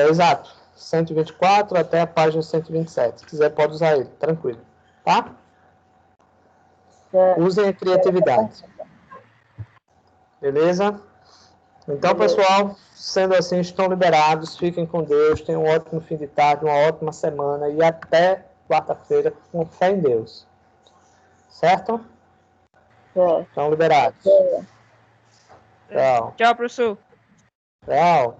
exato. 124 até a página 127. Se quiser, pode usar ele. Tranquilo. Tá? Usem a criatividade. Beleza? Então, pessoal, sendo assim, estão liberados. Fiquem com Deus. Tenham um ótimo fim de tarde, uma ótima semana. E até quarta-feira, com fé em Deus. Certo? Estão liberados. É. Tchau. Tchau, professor. Tchau.